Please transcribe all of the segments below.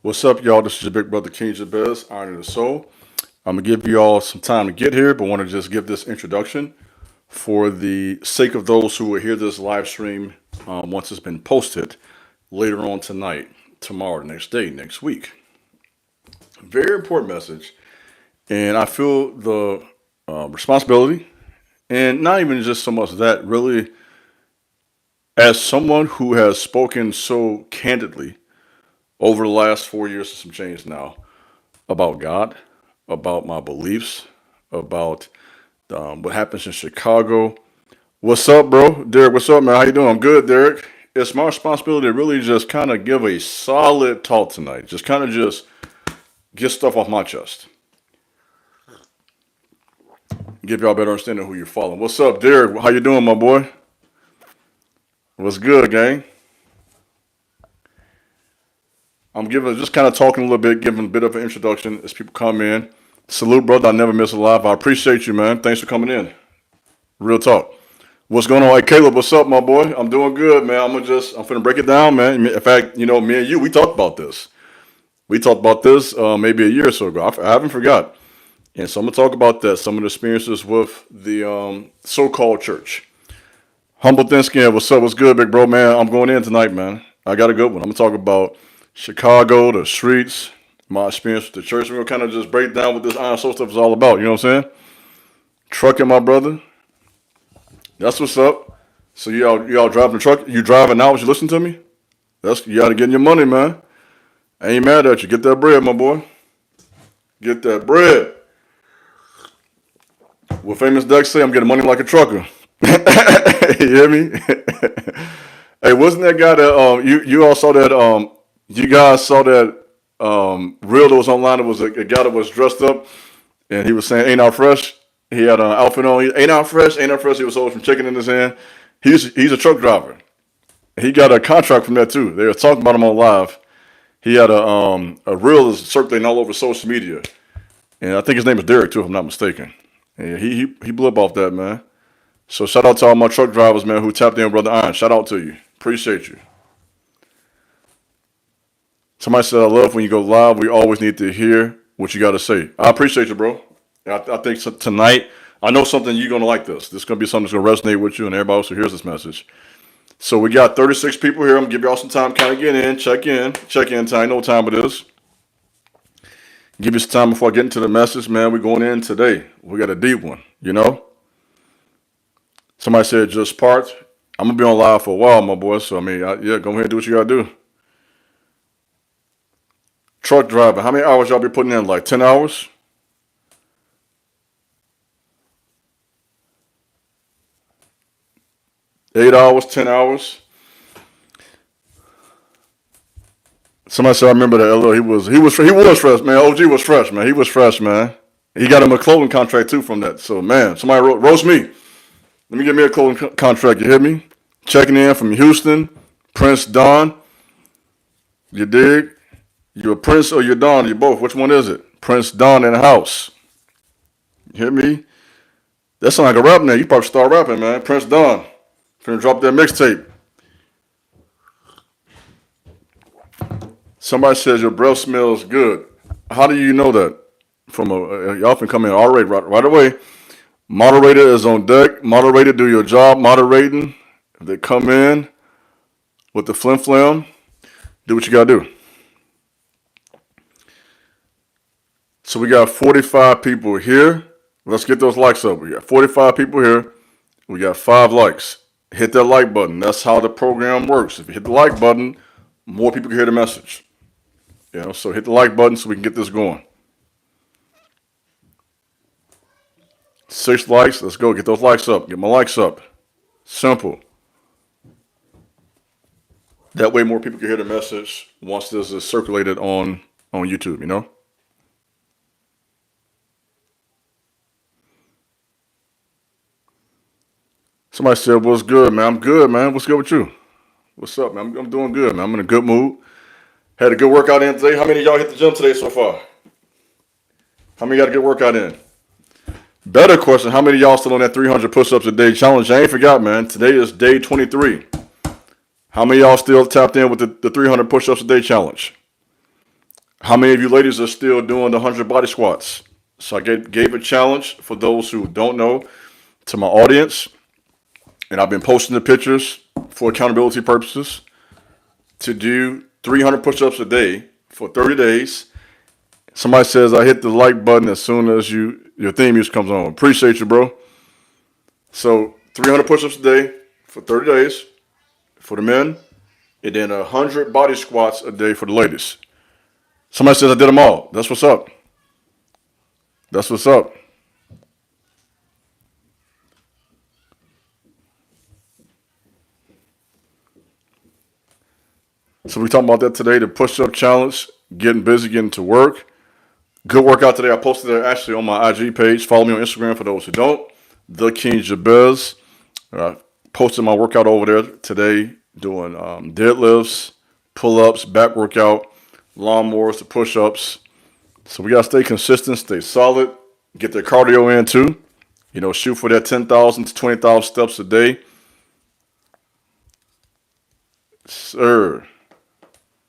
What's up, y'all? This is your big brother, King Jabez, Iron of the Soul. I'm going to give you all some time to get here, but want to just give this introduction for the sake of those who will hear this live stream once it's been posted later on tonight, tomorrow, the next day, next week. Very important message. And I feel the responsibility, and not even just so much that, really, as someone who has spoken so candidly over the last 4 years and some change now about God, about my beliefs, about what happens in Chicago. What's up, bro? Derek, what's up, man? How you doing? I'm good, Derek. It's my responsibility to really just kind of give a solid talk tonight. Just kind of just get stuff off my chest. Give y'all a better understanding of who you're following. What's up, Derek? How you doing, my boy? What's good, gang? I'm just kind of talking a little bit, giving a bit of an introduction as people come in. Salute, brother. I never miss a live. I appreciate you, man. Thanks for coming in. Real talk. What's going on? Hey, Caleb, what's up, my boy? I'm doing good, man. I'm finna break it down, man. In fact, me and you, we talked about this. We talked about this maybe a year or so ago. I haven't forgot. And so I'm going to talk about that, some of the experiences with the so-called church. Humble Thin Skin, what's up? What's good, big bro, man? I'm going in tonight, man. I got a good one. I'm going to talk about Chicago, the streets, my experience with the church. We're going to kind of just break down what this Iron Soul stuff is all about. You know what I'm saying? Trucking, my brother. That's what's up. So y'all driving the truck? You driving now as you listen to me? You got to get in your money, man. I ain't mad at you. Get that bread, my boy. Get that bread. What Famous Dex say? I'm getting money like a trucker. You hear me? Hey, wasn't that guy that you all saw that you guys saw that reel that was online? It was a guy that was dressed up and he was saying, "Ain't out fresh." He had an outfit on. Ain't out fresh. Ain't out fresh. He was holding some chicken in his hand. He's a truck driver. He got a contract from that too. They were talking about him on live. He had a reel that's circulating all over social media, and I think his name is Derek too, if I'm not mistaken. And he blew up off that, man. So shout out to all my truck drivers, man, who tapped in, Brother Iron. Shout out to you. Appreciate you. Somebody said, I love when you go live. We always need to hear what you got to say. I appreciate you, bro. I think tonight, I know something you're going to like this. This is going to be something that's going to resonate with you and everybody else who hears this message. So we got 36 people here. I'm going to give y'all some time to kind of get in, check in time. I know what time it is. Give you some time before I get into the message, man. We're going in today. We got a deep one, Somebody said just parked. I'm going to be on live for a while, my boy. So, go ahead and do what you got to do. Truck driver. How many hours y'all be putting in? Like 10 hours? Eight hours, 10 hours. Somebody said, I remember that. He was fresh, man. OG was fresh, man. He was fresh, man. He got him a clothing contract, too, from that. So, man, somebody roast me. Let me get me a clothing contract. You hear me? Checking in from Houston, Prince Don. You dig? You a Prince or you Don? You both. Which one is it? Prince Don in the house. You hear me? That sounds like a rap name. You probably start rapping, man. Prince Don. Finna drop that mixtape. Somebody says your breath smells good. How do you know that? Y'all can come in already right away. Moderator is on deck. Moderator, do your job moderating. If they come in with the flim flam, do what you gotta do. So we got 45 people here. Let's get those likes up. We got 45 people here. We got 5 likes. Hit that like button. That's how the program works. If you hit the like button, more people can hear the message. So hit the like button so we can get this going. 6 likes. Let's go. Get those likes up. Get my likes up. Simple. That way more people can hear the message once this is circulated on YouTube, Somebody said, what's good, man? I'm good, man. What's good with you? What's up, man? I'm doing good, man. I'm in a good mood. Had a good workout in today. How many of y'all hit the gym today so far? How many got a good workout in? Better question, how many of y'all still on that 300 push-ups a day challenge? I ain't forgot, man. Today is day 23. How many of y'all still tapped in with the 300 push-ups a day challenge? How many of you ladies are still doing the 100 body squats? So I gave a challenge for those who don't know to my audience, and I've been posting the pictures for accountability purposes to do 300 push-ups a day for 30 days. Somebody says I hit the like button as soon as your theme music comes on. Appreciate you, bro. So 300 push-ups a day for 30 days for the men, and then 100 body squats a day for the ladies. Somebody says I did them all. That's what's up. That's what's up. So we talking about that today, the push-up challenge, getting busy, getting to work. Good workout today. I posted it actually on my IG page. Follow me on Instagram for those who don't. The King Jabez. Posted my workout over there today, doing deadlifts, pull-ups, back workout, lawnmowers, the push-ups. So we got to stay consistent, stay solid, get their cardio in too. You know, shoot for that 10,000 to 20,000 steps a day. Sir.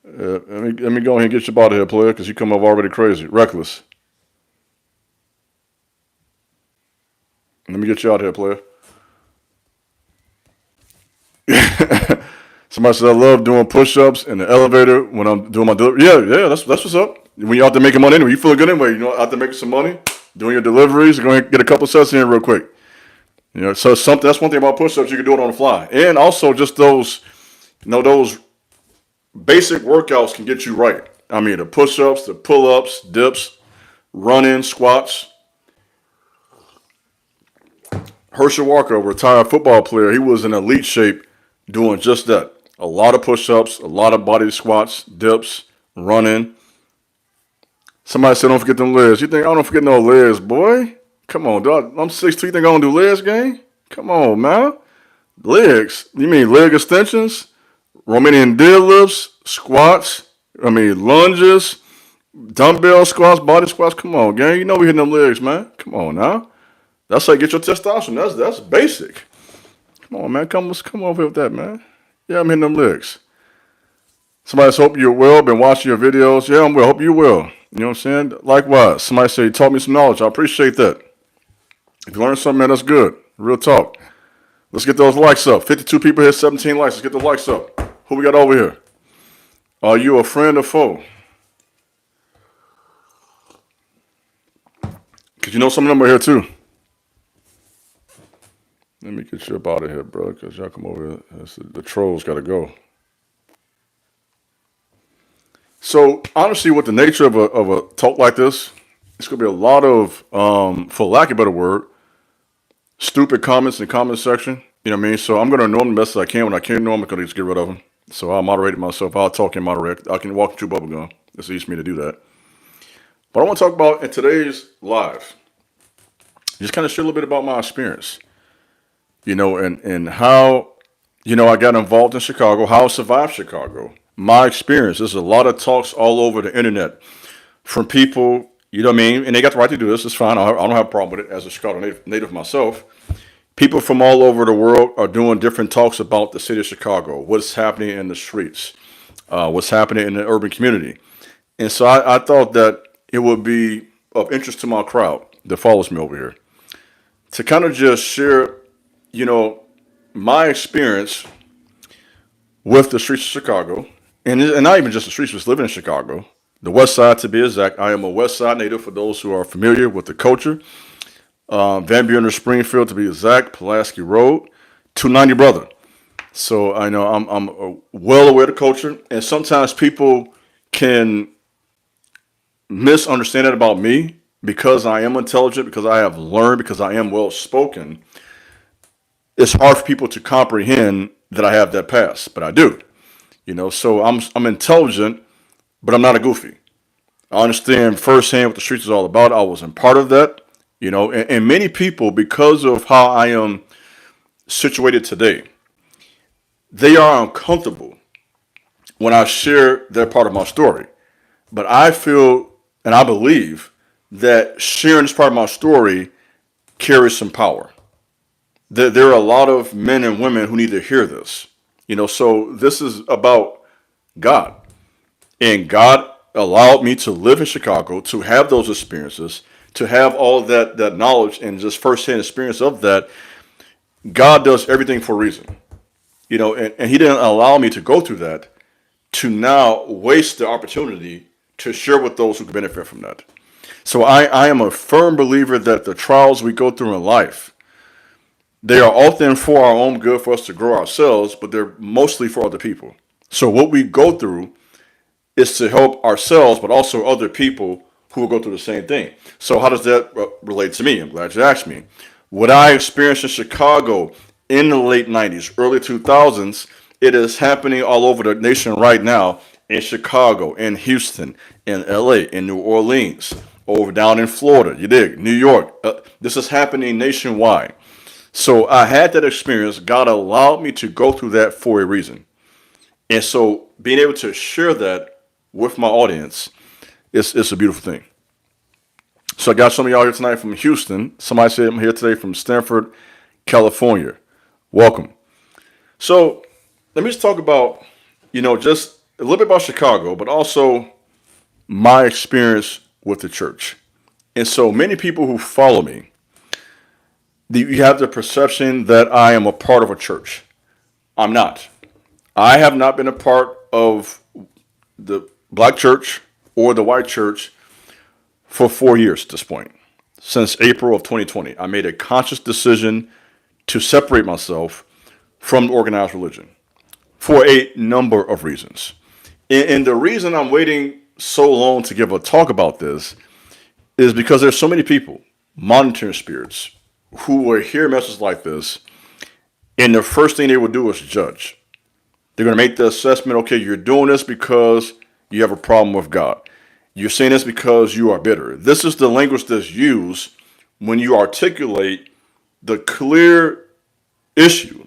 Let me go ahead and get you out of here, player, because you come up already crazy. Reckless. Let me get you out of here, player. Somebody said I love doing push-ups in the elevator when I'm doing my delivery. Yeah, that's what's up. When you're out there making money anyway, you feeling good anyway. You know, out there making some money, doing your deliveries, go ahead and get a couple sets in real quick. You know, so that's one thing about push-ups, you can do it on the fly. And also just those basic workouts can get you right. I mean, the push-ups, the pull-ups, dips, run-in, squats. Herschel Walker, a retired football player, he was in elite shape doing just that. A lot of push-ups, a lot of body squats, dips, running. Somebody said, don't forget them legs. You think I don't forget no legs, boy? Come on, dog. I'm 6'2". You think I'm going to do legs, gang? Come on, man. Legs? You mean leg extensions? Romanian deadlifts, squats, lunges, dumbbell squats, body squats. Come on, gang. You know we hitting them legs, man. Come on now. That's how you get your testosterone. That's basic. Come on, man. Come over here with that, man. Yeah, I'm hitting them legs. Somebody says, hope you're well. Been watching your videos. Yeah, I'm well. Hope you're well. You know what I'm saying? Likewise. Somebody say, you taught me some knowledge. I appreciate that. If you learned something, man, that's good. Real talk. Let's get those likes up. 52 people here, 17 likes. Let's get the likes up. Who we got over here? Are you a friend or foe? Because you know some of them are here too. Let me get you up out of here, bro, because y'all come over here. The trolls got to go. So, honestly, with the nature of a talk like this, it's going to be a lot of, for lack of a better word, stupid comments in the comment section. You know what I mean? So I'm going to ignore them the best as I can. When I can't ignore them, I'm going to just get rid of them. So I'll moderate it myself. I'll talk and moderate. I can walk and chew bubble gum. It's easy for me to do that. But I want to talk about in today's live, just kind of share a little bit about my experience, you know, and how, you know, I got involved in Chicago, how I survived Chicago, my experience. There's a lot of talks all over the internet from people, you know what I mean? And they got the right to do this. It's fine. I don't have a problem with it as a Chicago native myself. People from all over the world are doing different talks about the city of Chicago, what's happening in the streets, what's happening in the urban community. And so I thought that it would be of interest to my crowd that follows me over here to kind of just share, you know, my experience with the streets of Chicago, and not even just the streets, just living in Chicago, the West Side to be exact. I am a West Side native for those who are familiar with the culture. Van Buren, Springfield to be exact, Pulaski Road, 290 brother. So I know I'm well aware of the culture, and sometimes people can misunderstand that about me because I am intelligent, because I have learned, because I am well spoken. It's hard for people to comprehend that I have that past, but I do. You know, so I'm intelligent, but I'm not a goofy. I understand firsthand what the streets is all about. I wasn't part of that. You know, and many people, because of how I am situated today, they are uncomfortable when I share their part of my story. But I feel and I believe that sharing this part of my story carries some power. There are a lot of men and women who need to hear this. You know, so this is about God. And God allowed me to live in Chicago, to have those experiences, to have all that knowledge and just firsthand experience of that. God does everything for a reason. And he didn't allow me to go through that to now waste the opportunity to share with those who can benefit from that. So I am a firm believer that the trials we go through in life, they are often for our own good, for us to grow ourselves, but they're mostly for other people. So what we go through is to help ourselves, but also other people who will go through the same thing. So how does that relate to me? I'm glad you asked me. What I experienced in Chicago in the late 90s, early 2000s, it is happening all over the nation right now, in Chicago, in Houston, in LA, in New Orleans, over down in Florida, you dig, New York. This is happening nationwide. So I had that experience. God allowed me to go through that for a reason. And so being able to share that with my audience, it's a beautiful thing. So I got some of y'all here tonight from Houston. Somebody said I'm here today from Stanford, California. Welcome. So let me just talk about, just a little bit about Chicago, but also my experience with the church. And so many people who follow me, you have the perception that I am a part of a church. I'm not. I have not been a part of the black church or the white church for 4 years at this point. Since April of 2020, I made a conscious decision to separate myself from organized religion for a number of reasons. And the reason I'm waiting so long to give a talk about this is because there's so many people, monitoring spirits, who will hear messages like this, and the first thing they will do is judge. They're going to make the assessment, okay, you're doing this because you have a problem with God. You're saying this because you are bitter. This is the language that's used when you articulate the clear issue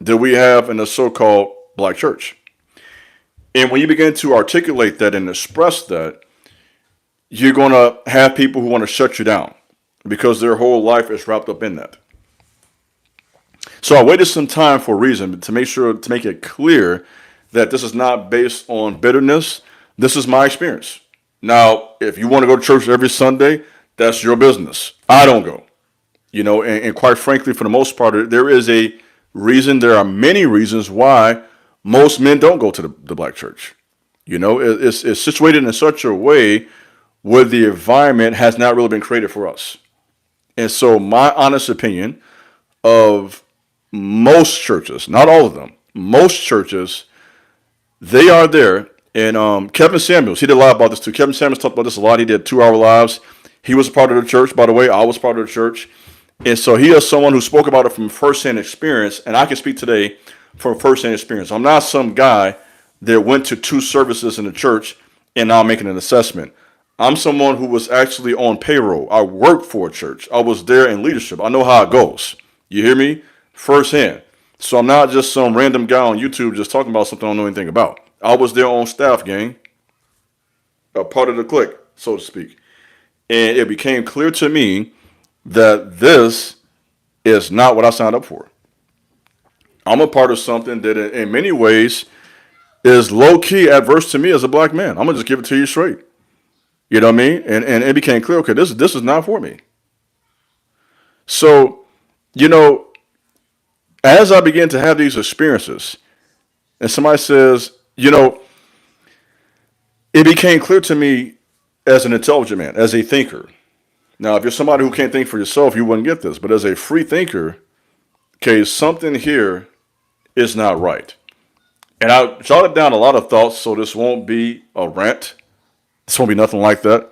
that we have in the so-called black church. And when you begin to articulate that and express that, you're going to have people who want to shut you down because their whole life is wrapped up in that. So I waited some time for a reason, to make it clear that this is not based on bitterness. This is my experience. Now, if you want to go to church every Sunday, that's your business. I don't go. And quite frankly, for the most part, there is a reason. There are many reasons why most men don't go to the black church. It's situated in such a way where the environment has not really been created for us. And so my honest opinion of most churches, not all of them, most churches, they are there. And Kevin Samuels, he did a lot about this too. Kevin Samuels talked about this a lot. He did 2 Hour Lives. He was a part of the church, by the way. I was part of the church. And so he is someone who spoke about it from firsthand experience. And I can speak today from firsthand experience. I'm not some guy that went to 2 services in the church and now I'm making an assessment. I'm someone who was actually on payroll. I worked for a church. I was there in leadership. I know how it goes. You hear me? Firsthand. So I'm not just some random guy on YouTube just talking about something I don't know anything about. I was there on staff, gang. A part of the clique, so to speak. And it became clear to me that this is not what I signed up for. I'm a part of something that in many ways is low-key adverse to me as a black man. I'm going to just give it to you straight. You know what I mean? And it became clear, okay, this is not for me. So, as I began to have these experiences, and somebody says, it became clear to me as an intelligent man, as a thinker. Now, if you're somebody who can't think for yourself, you wouldn't get this. But as a free thinker, okay, something here is not right. And I jotted down a lot of thoughts, so this won't be a rant. This won't be nothing like that.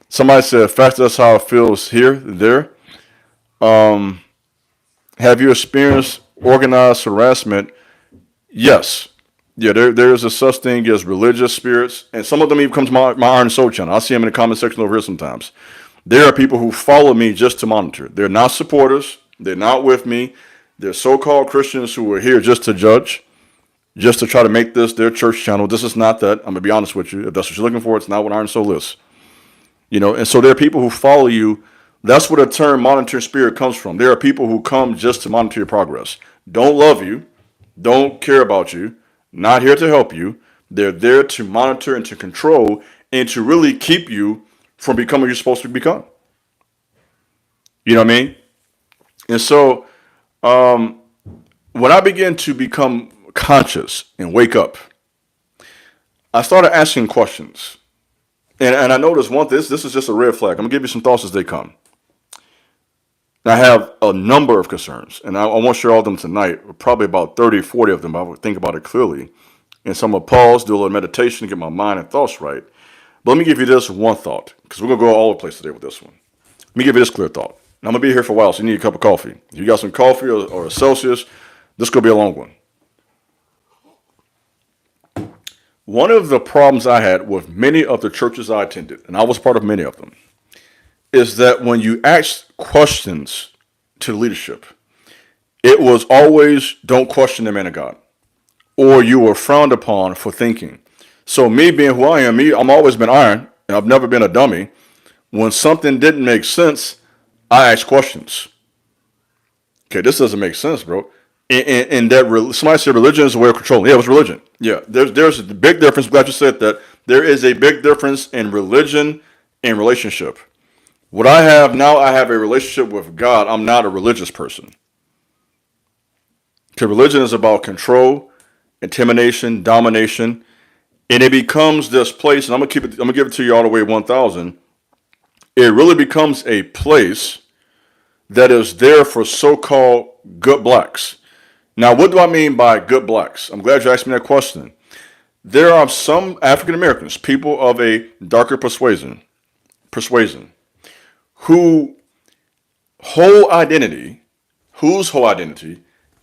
Somebody said, fact, that's how it feels here, there. Have you experienced organized harassment? Yes. Yeah, there is a such thing as religious spirits, and some of them even come to my Iron Soul channel. I see them in the comment section over here sometimes. There are people who follow me just to monitor. They're not supporters. They're not with me. They're so-called Christians who are here just to judge, just to try to make this their church channel. This is not that. I'm going to be honest with you. If that's what you're looking for, it's not what Iron Soul is. And so there are people who follow you. That's where the term monitoring spirit comes from. There are people who come just to monitor your progress. Don't love you. Don't care about you. Not here to help you. They're there to monitor and to control and to really keep you from becoming what you're supposed to become. You know what I mean? And so when I began to become conscious and wake up, I started asking questions. And I noticed this is just a red flag. I'm going to give you some thoughts as they come. I have a number of concerns, and I won't share all of them tonight, probably about 30, 40 of them. I would think about it clearly. And so I'm going to pause, do a little meditation, get my mind and thoughts right. But let me give you this one thought, because we're going to go all over the place today with this one. Let me give you this clear thought. And I'm going to be here for a while, so you need a cup of coffee. If you got some coffee or a Celsius, this could be a long one. One of the problems I had with many of the churches I attended, and I was part of many of them, is that when you asked questions to leadership, it was always, don't question the man of God, or you were frowned upon for thinking. So me being who I am, I'm always been iron, and I've never been a dummy. When something didn't make sense, I asked questions. Okay, this doesn't make sense, bro. And that somebody said religion is a way of controlling. Yeah, it was religion. Yeah, there's a big difference. I'm glad you said that. There is a big difference in religion and relationship. What I have now, I have a relationship with God. I'm not a religious person. Because religion is about control, intimidation, domination, and it becomes this place. And I'm gonna give it to you all the way 1,000. It really becomes a place that is there for so-called good blacks. Now, what do I mean by good blacks? I'm glad you asked me that question. There are some African Americans, people of a darker persuasion, whose whole identity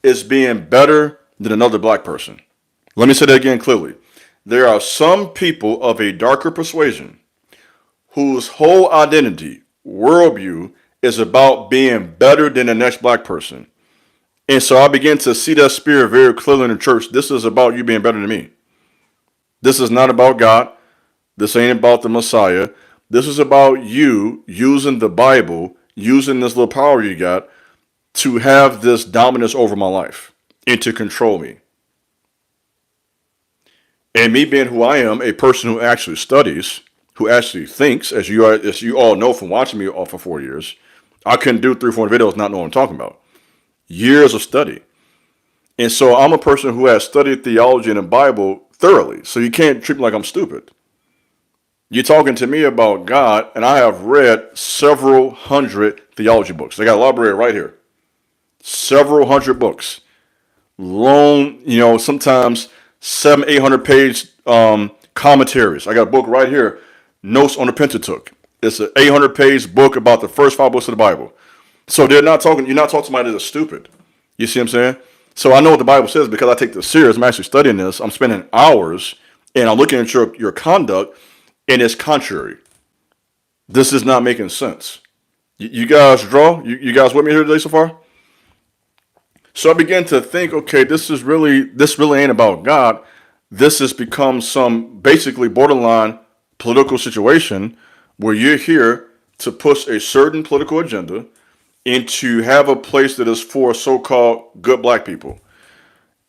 is being better than another black person. Let me say that again clearly. There are some people of a darker persuasion whose whole identity, worldview, is about being better than the next black person. And so I began to see that spirit very clearly in the church. This is about you being better than me. This is not about God. This ain't about the Messiah. This is about you using the Bible, using this little power you got to have this dominance over my life and to control me. And me being who I am, a person who actually studies, who actually thinks, as you all know from watching me for 4 years, I couldn't do 3 or 4 videos not knowing what I'm talking about. Years of study. And so I'm a person who has studied theology and the Bible thoroughly. So you can't treat me like I'm stupid. You're talking to me about God, and I have read several hundred theology books. I got a library right here. Several hundred books. Long, sometimes 700-800 page commentaries. I got a book right here, Notes on the Pentateuch. It's an 800 page book about the first 5 books of the Bible. So you're not talking to somebody that's stupid. You see what I'm saying? So I know what the Bible says because I take this serious. I'm actually studying this. I'm spending hours and I'm looking at your conduct, and it's contrary. This is not making sense. You guys draw? You guys with me here today so far? So I began to think, okay, this really ain't about God. This has become some basically borderline political situation where you're here to push a certain political agenda and to have a place that is for so-called good black people.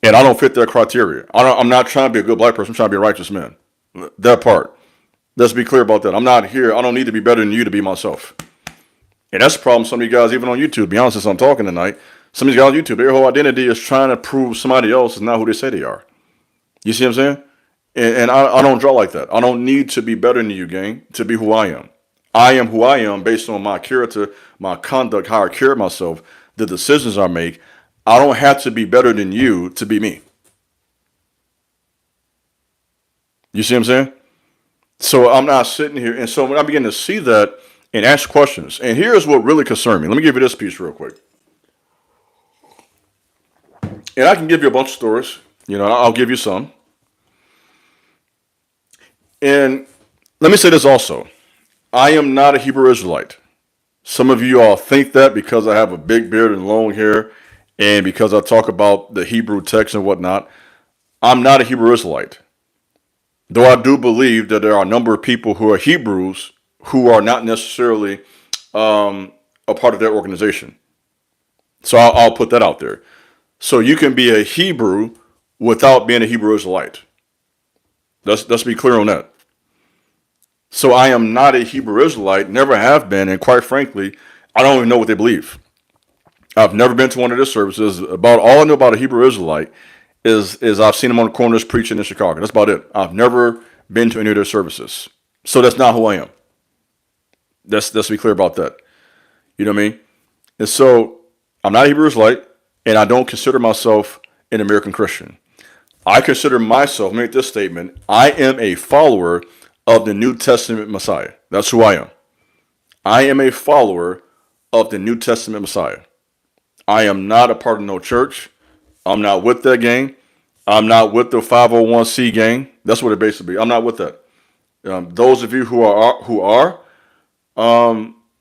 And I don't fit that criteria. I'm not trying to be a good black person. I'm trying to be a righteous man. That part. Let's be clear about that. I'm not here. I don't need to be better than you to be myself. And that's the problem. Some of you guys, even on YouTube, to be honest, as I'm talking tonight, some of these guys on YouTube, their whole identity is trying to prove somebody else is not who they say they are. You see what I'm saying? And I don't draw like that. I don't need to be better than you, gang, to be who I am. I am who I am based on my character, my conduct, how I carry myself, the decisions I make. I don't have to be better than you to be me. You see what I'm saying? So I'm not sitting here. And so when I begin to see that and ask questions, and here's what really concerned me. Let me give you this piece real quick. And I can give you a bunch of stories. I'll give you some. And let me say this also. I am not a Hebrew Israelite. Some of you all think that because I have a big beard and long hair and because I talk about the Hebrew text and whatnot. I'm not a Hebrew Israelite. Though I do believe that there are a number of people who are Hebrews who are not necessarily a part of their organization. So I'll put that out there. So you can be a Hebrew without being a Hebrew Israelite. Let's be clear on that. So I am not a Hebrew Israelite, never have been, and quite frankly, I don't even know what they believe. I've never been to one of their services. About all I know about a Hebrew Israelite is I've seen them on the corners preaching in Chicago. That's about it. I've never been to any of their services. So that's not who I am. Let's be clear about that. You know what I mean? And so I'm not a Hebrew Israelite, and I don't consider myself an American Christian. I consider myself, make this statement, I am a follower of the New Testament Messiah. That's who I am. I am a follower of the New Testament Messiah. I am not a part of no church. I'm not with that gang. I'm not with the 501c gang. That's what it basically be. I'm not with that. Those of you who are,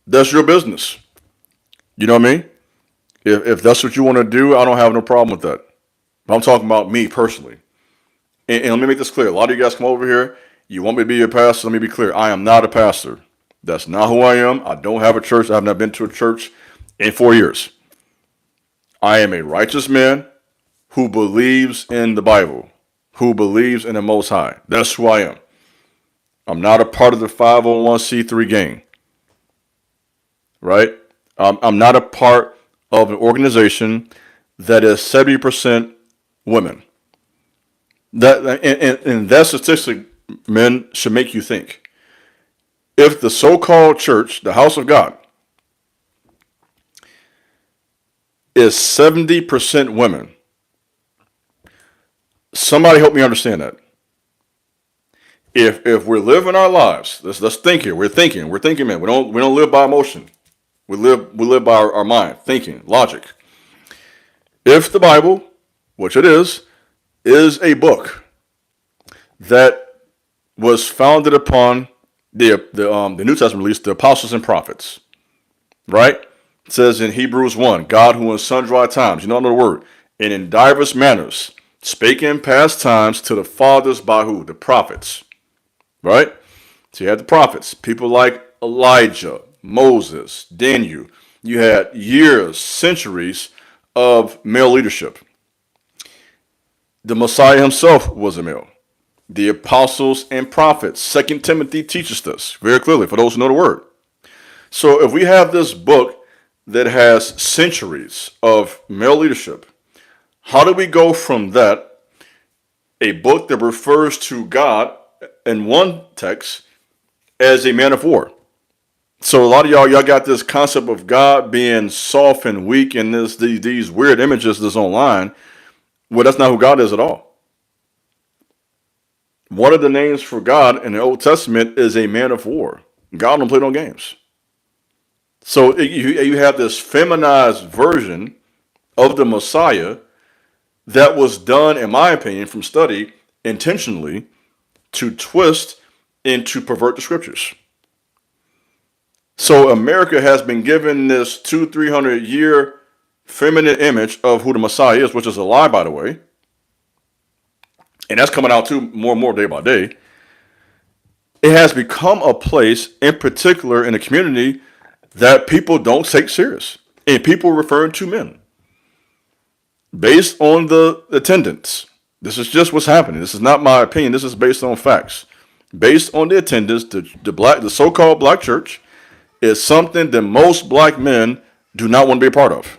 that's your business. You know what I mean? If that's what you want to do, I don't have no problem with that. But I'm talking about me personally. And let me make this clear. A lot of you guys come over here. You want me to be your pastor? Let me be clear. I am not a pastor. That's not who I am. I don't have a church. I have not been to a church in 4 years. I am a righteous man who believes in the Bible, who believes in the Most High. That's who I am. I'm not a part of the 501c3 gang, right? I'm not a part of an organization that is 70% women. And that statistic, men, should make you think. If the so-called church, the house of God, is 70% women, somebody help me understand that. If we're living our lives, let's think here. We're thinking, man. We don't live by emotion. We live by our mind, thinking, logic. If the Bible, which it is a book that was founded upon the New Testament, at least the apostles and prophets, right? It says in Hebrews 1, God who in sundry times, you don't know the word, and in diverse manners spake in past times to the fathers by who? The prophets, right? So you had the prophets, people like Elijah, Moses, Daniel. You had years, centuries of male leadership. The Messiah himself was a male. The apostles and prophets. 2 Timothy teaches this very clearly for those who know the word. So if we have this book that has centuries of male leadership, how do we go from that, a book that refers to God in one text, as a man of war? So a lot of y'all got this concept of God being soft and weak and these weird images that's online. Well, that's not who God is at all. One of the names for God in the Old Testament is a man of war. God don't play no games. So you have this feminized version of the Messiah that was done, in my opinion, from study intentionally to twist and to pervert the scriptures. So America has been given this 200-300 year feminine image of who the Messiah is, which is a lie, by the way. And that's coming out too more and more day by day. It has become a place, in particular in the community, that people don't take serious. And people referring to men. Based on the attendance. This is just what's happening. This is not my opinion. This is based on facts. Based on the attendance, the so-called black church is something that most black men do not want to be a part of.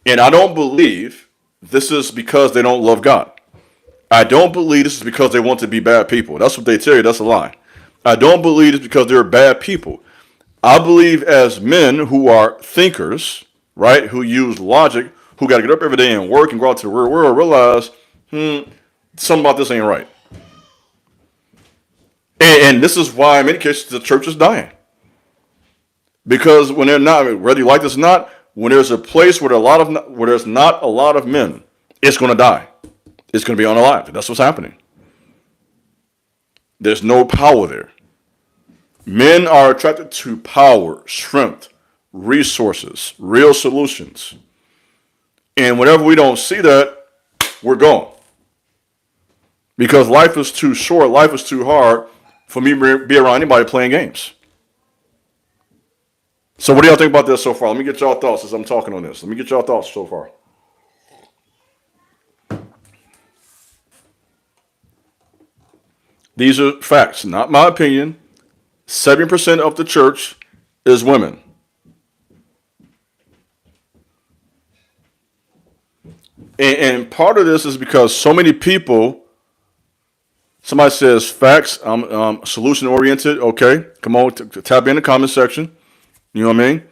And I don't believe this is because they don't love God. I don't believe this is because they want to be bad people. That's what they tell you. That's a lie. I don't believe it's because they're bad people. I believe as men who are thinkers, right, who use logic, who got to get up every day and work and go out to the real world, realize, something about this ain't right. And this is why, in many cases, the church is dying. Because when they're not, whether you like this or not, when there's a place where there's not a lot of men, it's going to die. It's going to be unalive. That's what's happening. There's no power there. Men are attracted to power, strength, resources, real solutions. And whenever we don't see that, we're gone. Because life is too short, life is too hard for me to be around anybody playing games. So what do y'all think about this so far? Let me get y'all thoughts as I'm talking on this. Let me get y'all thoughts so far. These are facts, not my opinion. 70% of the church is women. And part of this is because so many people, somebody says facts, I'm solution oriented. Okay, come on, tap in the comment section. You know what I mean?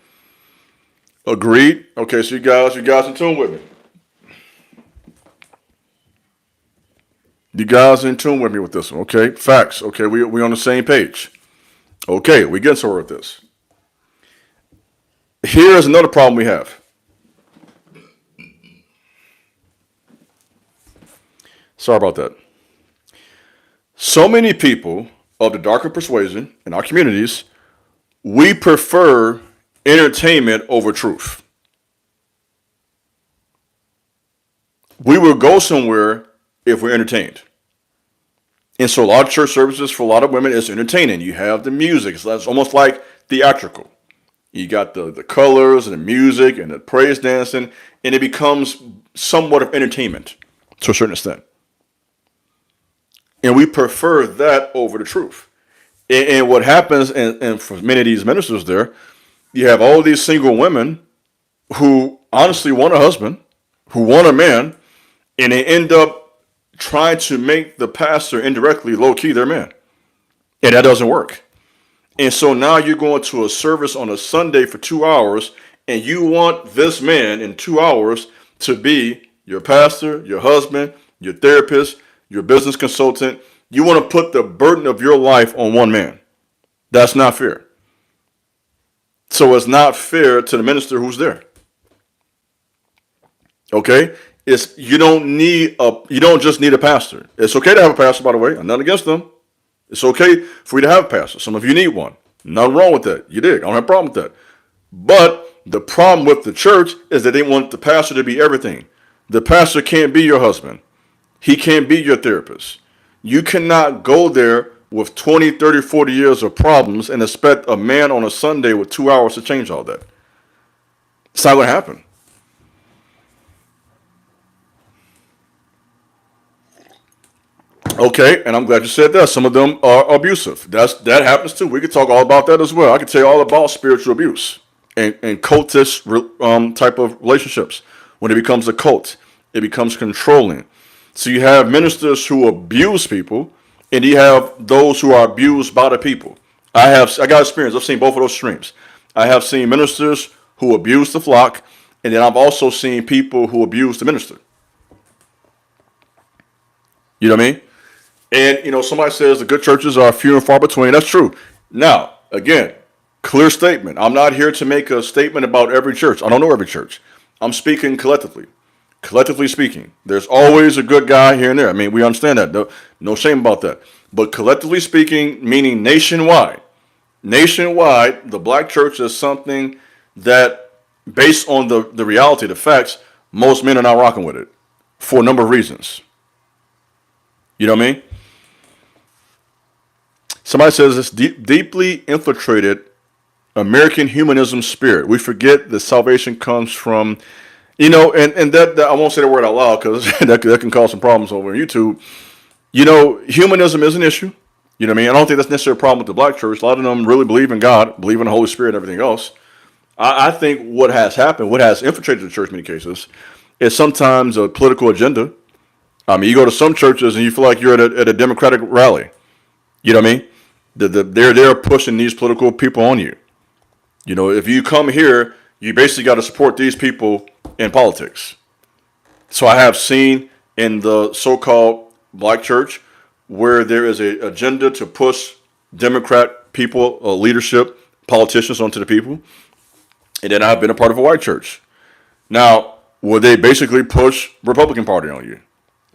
Agreed. Okay, so you guys in tune with me. You guys in tune with me with this one. Okay, facts. Okay, we on the same page. Okay, we get somewhere with this. Here's another problem we have. Sorry about that. So many people of the darker persuasion in our communities, we prefer entertainment over truth. We will go somewhere if we're entertained. And so a lot of church services for a lot of women is entertaining. You have the music. So that's almost like theatrical. You got the colors and the music and the praise dancing, and it becomes somewhat of entertainment to a certain extent. And we prefer that over the truth. And what happens, and for many of these ministers there, you have all these single women who honestly want a husband, who want a man, and they end up trying to make the pastor indirectly low-key their man. And that doesn't work. And so now you're going to a service on a Sunday for 2 hours, and you want this man in 2 hours to be your pastor, your husband, your therapist, your business consultant. You want to put the burden of your life on one man. That's not fair. So it's not fair to the minister who's there. Okay? You don't just need a pastor. It's okay to have a pastor, by the way. I'm not against them. It's okay for you to have a pastor. Some of you need one. Nothing wrong with that. You did. I don't have a problem with that. But the problem with the church is that they want the pastor to be everything. The pastor can't be your husband. He can't be your therapist. You cannot go there with 20, 30, 40 years of problems and expect a man on a Sunday with 2 hours to change all that. It's not going to happen. Okay, and I'm glad you said that. Some of them are abusive. That happens too. We could talk all about that as well. I could tell you all about spiritual abuse and cultish type of relationships. When it becomes a cult, it becomes controlling. So you have ministers who abuse people, and you have those who are abused by the people. I got experience. I've seen both of those extremes. I have seen ministers who abuse the flock, and then I've also seen people who abuse the minister. You know what I mean? And, somebody says the good churches are few and far between. That's true. Now, again, clear statement. I'm not here to make a statement about every church. I don't know every church. I'm speaking collectively. Collectively speaking, there's always a good guy here and there. I mean, we understand that. No shame about that. But collectively speaking, meaning nationwide. Nationwide, the black church is something that, based on the reality, the facts, most men are not rocking with it for a number of reasons. You know what I mean? Somebody says it's deeply infiltrated American humanism spirit. We forget that salvation comes from, and that I won't say the word out loud because that can cause some problems over on YouTube. Humanism is an issue. You know what I mean? I don't think that's necessarily a problem with the black church. A lot of them really believe in God, believe in the Holy Spirit and everything else. I think what has happened, what has infiltrated the church in many cases, is sometimes a political agenda. I mean, you go to some churches and you feel like you're at a Democratic rally. You know what I mean? They're pushing these political people on you. If you come here, you basically got to support these people in politics. So I have seen in the so-called black church where there is an agenda to push Democrat people, leadership, politicians onto the people. And then I've been a part of a white church. Now, will they basically push Republican Party on you?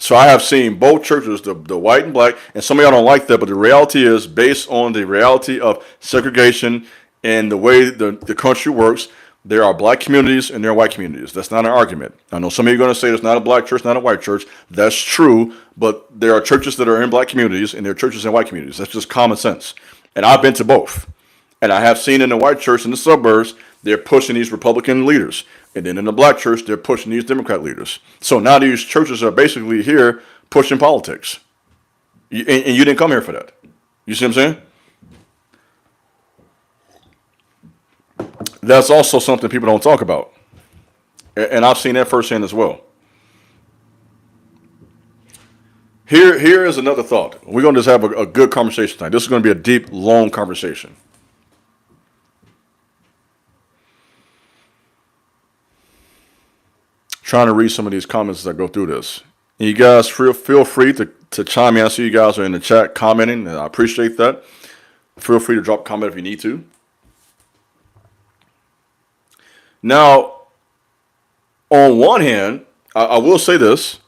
So I have seen both churches, the white and black, and some of y'all don't like that, but the reality is based on the reality of segregation and the way the country works, there are black communities and there are white communities. That's not an argument. I know some of you are going to say there's not a black church, not a white church. That's true, but there are churches that are in black communities and there are churches in white communities. That's just common sense. And I've been to both. And I have seen in the white church in the suburbs, they're pushing these Republican leaders. And then in the black church, they're pushing these Democrat leaders. So now these churches are basically here pushing politics. And you didn't come here for that. You see what I'm saying? That's also something people don't talk about. And I've seen that firsthand as well. Here is another thought. We're going to just have a good conversation tonight. This is going to be a deep, long conversation. Trying to read some of these comments as I go through this. And you guys feel free to chime in. I see you guys are in the chat commenting, and I appreciate that. Feel free to drop a comment if you need to. Now, on one hand, I will say this.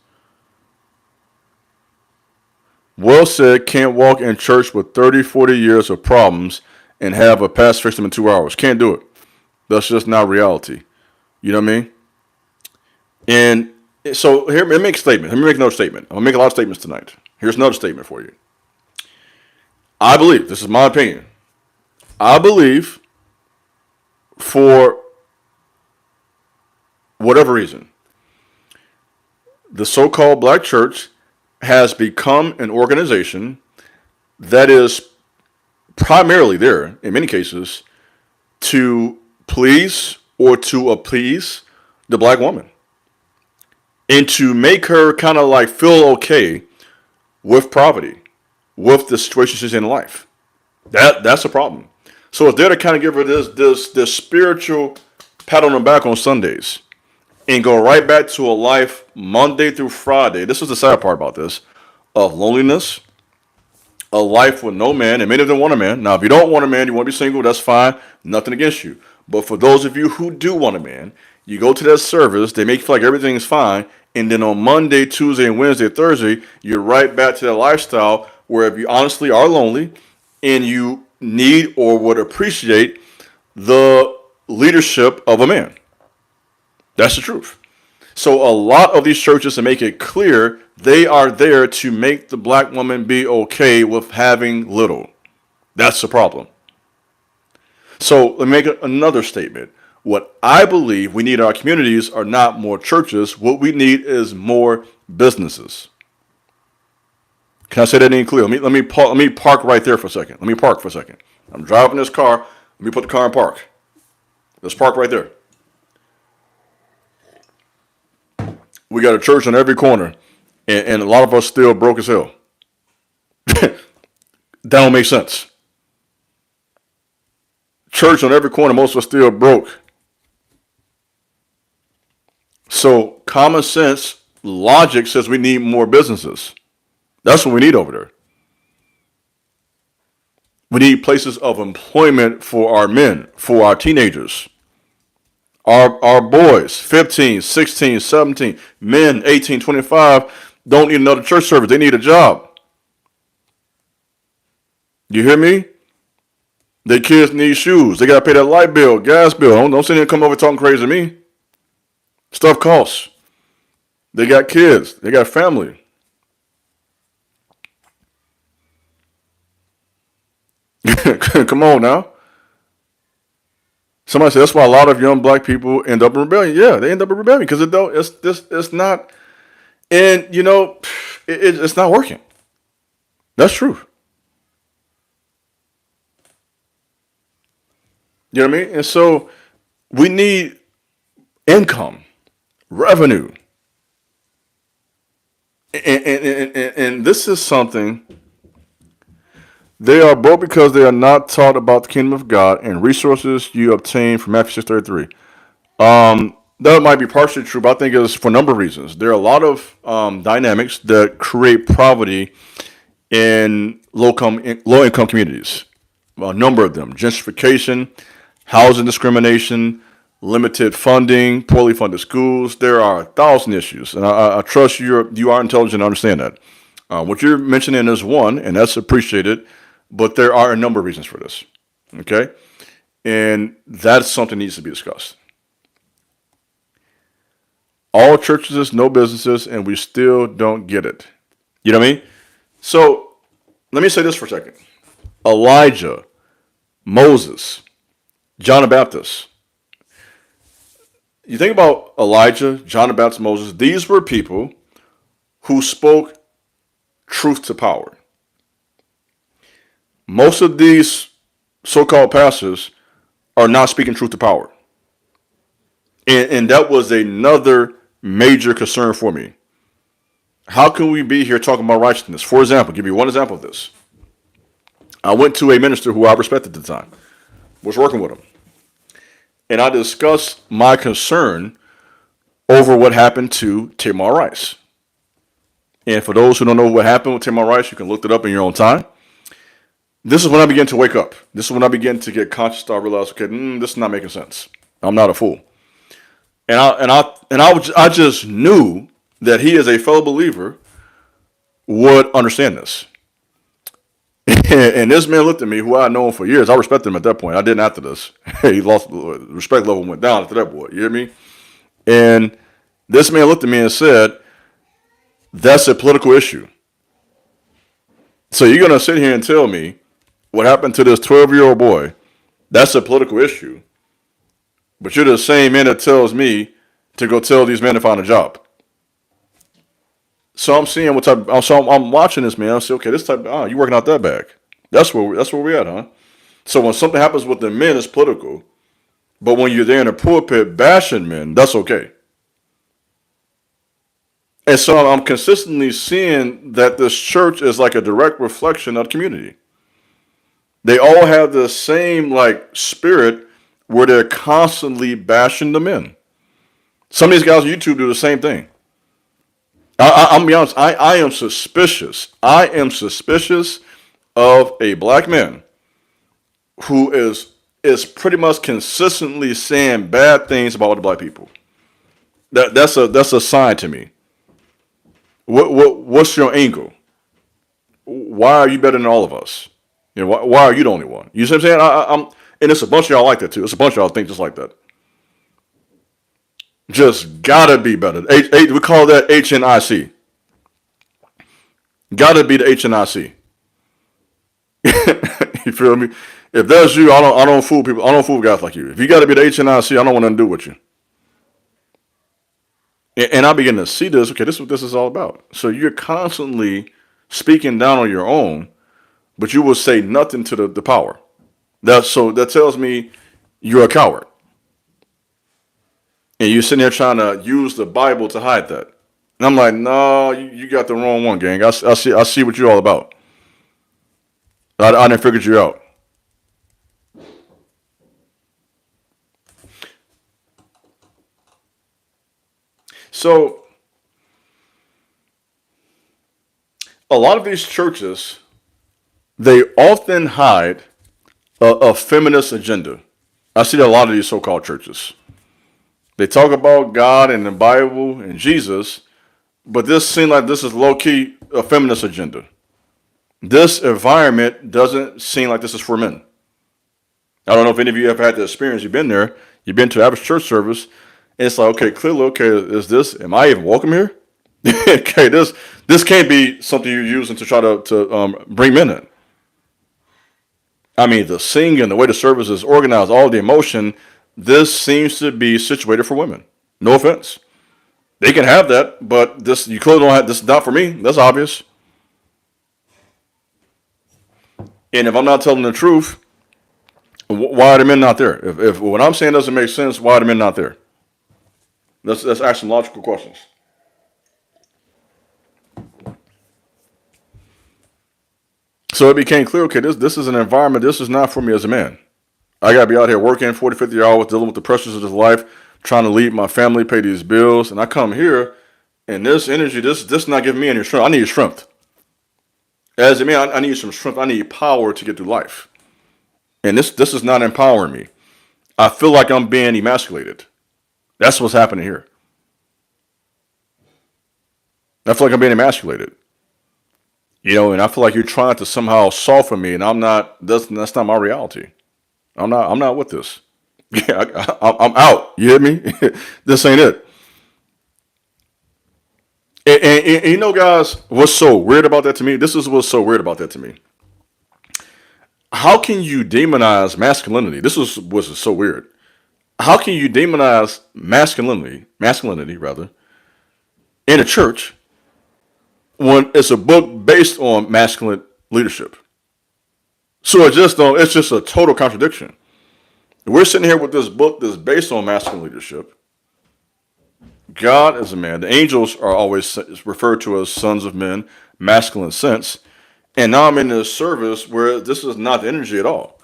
Will said can't walk in church with 30, 40 years of problems and have a pastor fix them in 2 hours. Can't do it. That's just not reality. You know what I mean? And so here, let me make a statement. Let me make another statement. I'm going to make a lot of statements tonight. Here's another statement for you. I believe, this is my opinion, I believe for whatever reason, the so-called black church has become an organization that is primarily there, in many cases, to please or to appease the black woman and to make her kind of like feel okay with poverty, with the situation she's in life. That's a problem. So it's there to kind of give her this spiritual pat on the back on Sundays and go right back to a life Monday through Friday. This is the sad part about this, of loneliness, a life with no man, and many of them want a man. Now, if you don't want a man, you want to be single, that's fine. Nothing against you. But for those of you who do want a man, you go to that service, they make you feel like everything's fine, and then on Monday, Tuesday, and Wednesday, Thursday, you're right back to that lifestyle where if you honestly are lonely and you need or would appreciate the leadership of a man. That's the truth. So a lot of these churches, to make it clear, they are there to make the black woman be okay with having little. That's the problem. So let me make another statement. What I believe we need in our communities are not more churches. What we need is more businesses. Can I say that any clear? Let me park right there for a second. Let me park for a second. I'm driving this car. Let me put the car in park. Let's park right there. We got a church on every corner, and a lot of us still broke as hell. That don't make sense. Church on every corner, most of us still broke. So common sense, logic says we need more businesses. That's what we need over there. We need places of employment for our men, for our teenagers. Our boys, 15, 16, 17, men, 18, 25, don't need another church service. They need a job. You hear me? Their kids need shoes. They got to pay that light bill, gas bill. Don't sit here and come over talking crazy to me. Stuff costs. They got kids. They got family. Come on now. Somebody said that's why a lot of young black people end up in rebellion. Yeah, they end up in rebellion because it's not, and it's not working. That's true. You know what I mean? And so we need income, revenue, and this is something. They are broke because they are not taught about the kingdom of God and resources you obtain from Matthew 6:33. That might be partially true, but I think it's for a number of reasons. There are a lot of dynamics that create poverty in low-income communities. A number of them: gentrification, housing discrimination, limited funding, poorly funded schools. There are 1,000 issues, and I trust you are intelligent and understand that. What you're mentioning is one, and that's appreciated. But there are a number of reasons for this, okay? And that's something that needs to be discussed. All churches, no businesses, and we still don't get it. You know what I mean? So let me say this for a second. Elijah, Moses, John the Baptist. You think about Elijah, John the Baptist, Moses. These were people who spoke truth to power. most of these so-called pastors are not speaking truth to power. And that was another major concern for me. How can we be here talking about righteousness? For example, give you one example of this. I went to a minister who I respected at the time, was working with him. And I discussed my concern over what happened to Tarrice. And for those who don't know what happened with Tarrice, you can look it up in your own time. This is when I began to wake up. This is when I began to get conscious. I realized, okay, this is not making sense. I'm not a fool. I just knew that he, as a fellow believer, would understand this. And this man looked at me, who I had known for years. I respected him at that point. I didn't after this. He lost respect level, went down after that boy. You hear me? And this man looked at me and said, "That's a political issue. So you're gonna sit here and tell me what happened to this 12-year-old boy? That's a political issue. But you're the same man that tells me to go tell these men to find a job." So I'm seeing what type. So I'm watching this man. I say, okay, this type. You working out that bag? That's where we're at, huh? So when something happens with the men, it's political. But when you're there in the pulpit bashing men, that's okay. And so I'm consistently seeing that this church is like a direct reflection of the community. They all have the same spirit where they're constantly bashing the men. Some of these guys on YouTube do the same thing. I'm gonna be honest. I am suspicious. I am suspicious of a black man who is pretty much consistently saying bad things about other black people. That's a sign to me. What's your angle? Why are you better than all of us? Why are you the only one? You see what I'm saying? And it's a bunch of y'all like that too. It's a bunch of y'all think just like that. Just gotta be better. We call that HNIC. Gotta be the HNIC. You feel me? If that's you, I don't fool people. I don't fool guys like you. If you gotta be the HNIC, I don't want nothing to do with you. And I begin to see this. Okay, this is what this is all about. So you're constantly speaking down on your own, but you will say nothing to the power. That tells me you're a coward. And you're sitting there trying to use the Bible to hide that. And I'm like, no, you got the wrong one, gang. I see what you're all about. I didn't figure you out. So a lot of these churches, they often hide a feminist agenda. I see a lot of these so-called churches. They talk about God and the Bible and Jesus, but this seems like this is low-key a feminist agenda. This environment doesn't seem like this is for men. I don't know if any of you have had the experience. You've been there. You've been to average church service. And it's like, okay, clearly, am I even welcome here? Okay, this can't be something you're using to try to bring men in. I mean, the singing, the way the service is organized, all the emotion, this seems to be situated for women. No offense. They can have that, but you clearly don't have, this is not for me. That's obvious. And if I'm not telling the truth, why are the men not there? If what I'm saying doesn't make sense, why are the men not there? Let's ask some logical questions. So it became clear, okay, this is an environment, this is not for me as a man. I got to be out here working 40, 50 hours, dealing with the pressures of this life, trying to lead my family, pay these bills. And I come here, and this energy, this not giving me any strength. I need strength. As a man, I need some strength. I need power to get through life. And this is not empowering me. I feel like I'm being emasculated. That's what's happening here. I feel like I'm being emasculated. And I feel like you're trying to somehow soften me, and I'm not. That's not my reality. I'm not with this. Yeah, I'm out. You hear me? This ain't it. And guys, what's so weird about that to me? This is what's so weird about that to me. How can you demonize masculinity? This was so weird. How can you demonize masculinity rather, in a church when it's a book based on masculine leadership? So it's just a total contradiction. We're sitting here with this book that's based on masculine leadership. God is a man. The angels are always referred to as sons of men, masculine sense. And now I'm in this service where this is not the energy at all.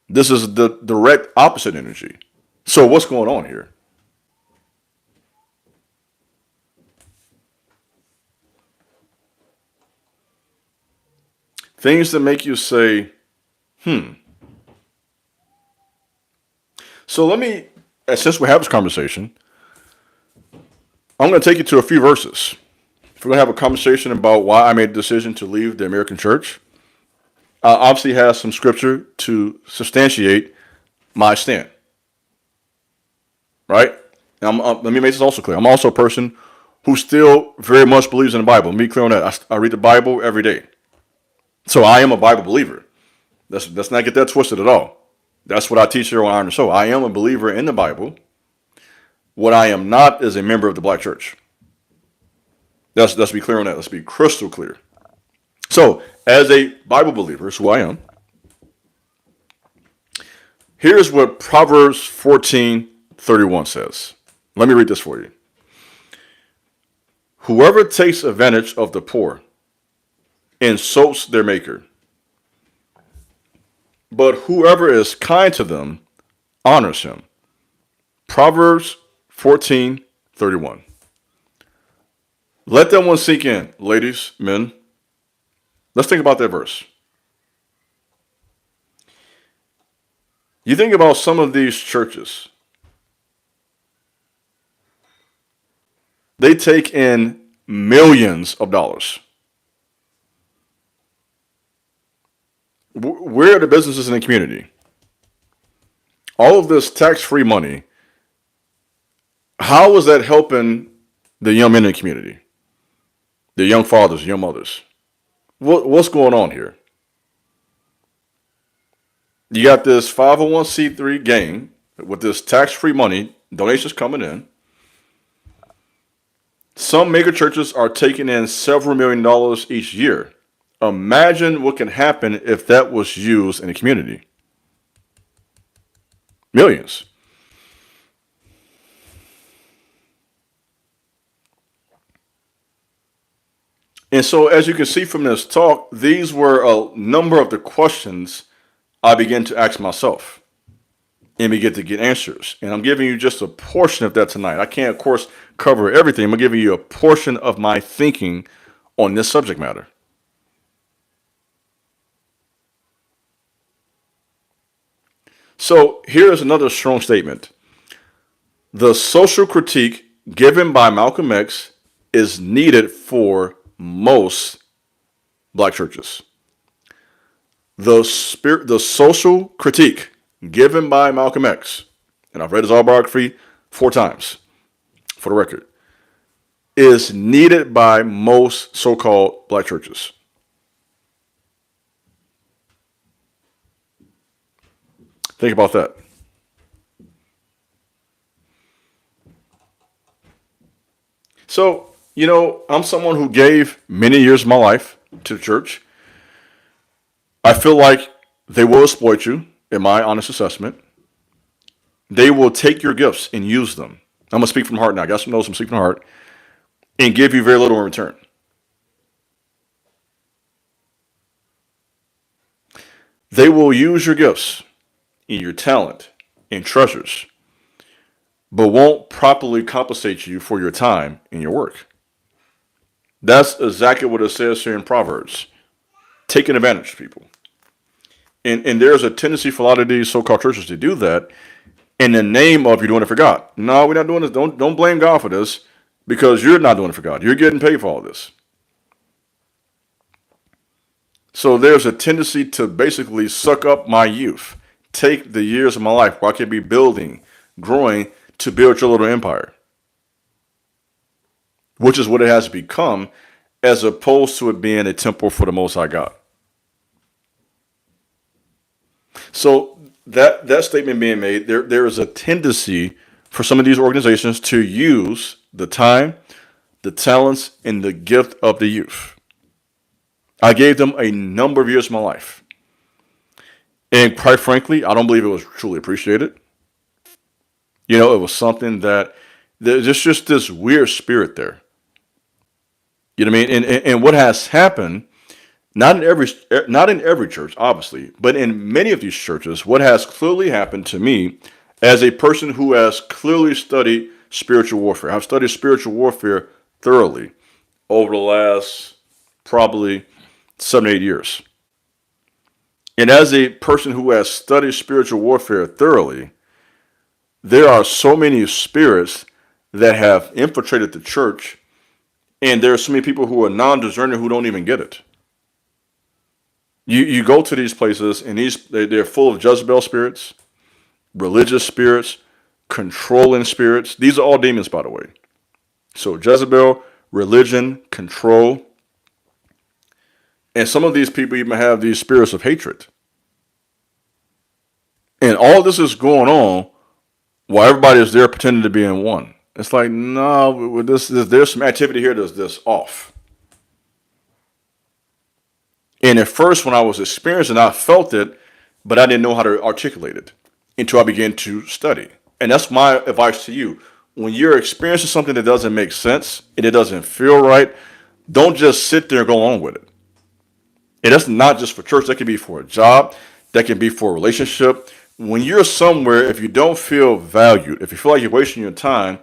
This is the direct opposite energy. So what's going on here? Things that make you say, So let me, since we have this conversation, I'm going to take you to a few verses. If we're going to have a conversation about why I made the decision to leave the American church, I obviously have some scripture to substantiate my stand. Right? Let me make this also clear. I'm also a person who still very much believes in the Bible. Let me be clear on that. I read the Bible every day. So I am a Bible believer. Let's not get that twisted at all. That's what I teach here on Iron and Soul. I am a believer in the Bible. What I am not is a member of the black church. Let's be clear on that. Let's be crystal clear. So, as a Bible believer, is who I am. Here's what Proverbs 14:31 says. Let me read this for you. Whoever takes advantage of the poor insults their maker, but whoever is kind to them honors him. Proverbs 14:31. Let that one sink in, ladies, men. Let's think about that verse. You think about some of these churches. They take in millions of dollars. Where are the businesses in the community? All of this tax-free money, how is that helping the young men in the community? The young fathers, young mothers? What's going on here? You got this 501c3 gang with this tax-free money, donations coming in. Some mega churches are taking in several $1 million each year. Imagine what can happen if that was used in the community. Millions. And so, as you can see from this talk, these were a number of the questions I began to ask myself and begin to get answers. And I'm giving you just a portion of that tonight. I can't, of course, cover everything. I'm giving you a portion of my thinking on this subject matter. So here's another strong statement. The social critique given by Malcolm X is needed for most black churches. The social critique given by Malcolm X, and I've read his autobiography 4 times, for the record, is needed by most so-called black churches. Think about that. So, I'm someone who gave many years of my life to the church. I feel like they will exploit you, in my honest assessment. They will take your gifts and use them. I'm going to speak from the heart now. I got some notes, I'm speaking from the heart. And give you very little in return. They will use your gifts and your talent and treasures, but won't properly compensate you for your time and your work. That's exactly what it says here in Proverbs. Taking advantage of people. And there's a tendency for a lot of these so-called churches to do that in the name of you're doing it for God. No, we're not doing this. Don't blame God for this because you're not doing it for God. You're getting paid for all this. So there's a tendency to basically suck up my youth, take the years of my life where I could be building, growing to build your little empire, which is what it has become as opposed to it being a temple for the Most High God. So that statement being made, there is a tendency for some of these organizations to use the time, the talents, and the gift of the youth. I gave them a number of years of my life. And quite frankly, I don't believe it was truly appreciated. It was something that there's just this weird spirit there. You know what I mean? And what has happened, not in every church, obviously, but in many of these churches, what has clearly happened to me as a person who has clearly studied spiritual warfare. I've studied spiritual warfare thoroughly over the last probably 7 or 8 years. And as a person who has studied spiritual warfare thoroughly, there are so many spirits that have infiltrated the church, and there are so many people who are non-discerning who don't even get it. You go to these places, and they're full of Jezebel spirits, religious spirits, controlling spirits. These are all demons, by the way. So Jezebel, religion, control, and some of these people even have these spirits of hatred. And all this is going on while everybody is there pretending to be in one. It's like, no, there's some activity here that's off. And at first, when I was experiencing, I felt it, but I didn't know how to articulate it until I began to study. And that's my advice to you. When you're experiencing something that doesn't make sense and it doesn't feel right, don't just sit there and go on with it. And that's not just for church. That can be for a job. That can be for a relationship. When you're somewhere, if you don't feel valued, if you feel like you're wasting your time,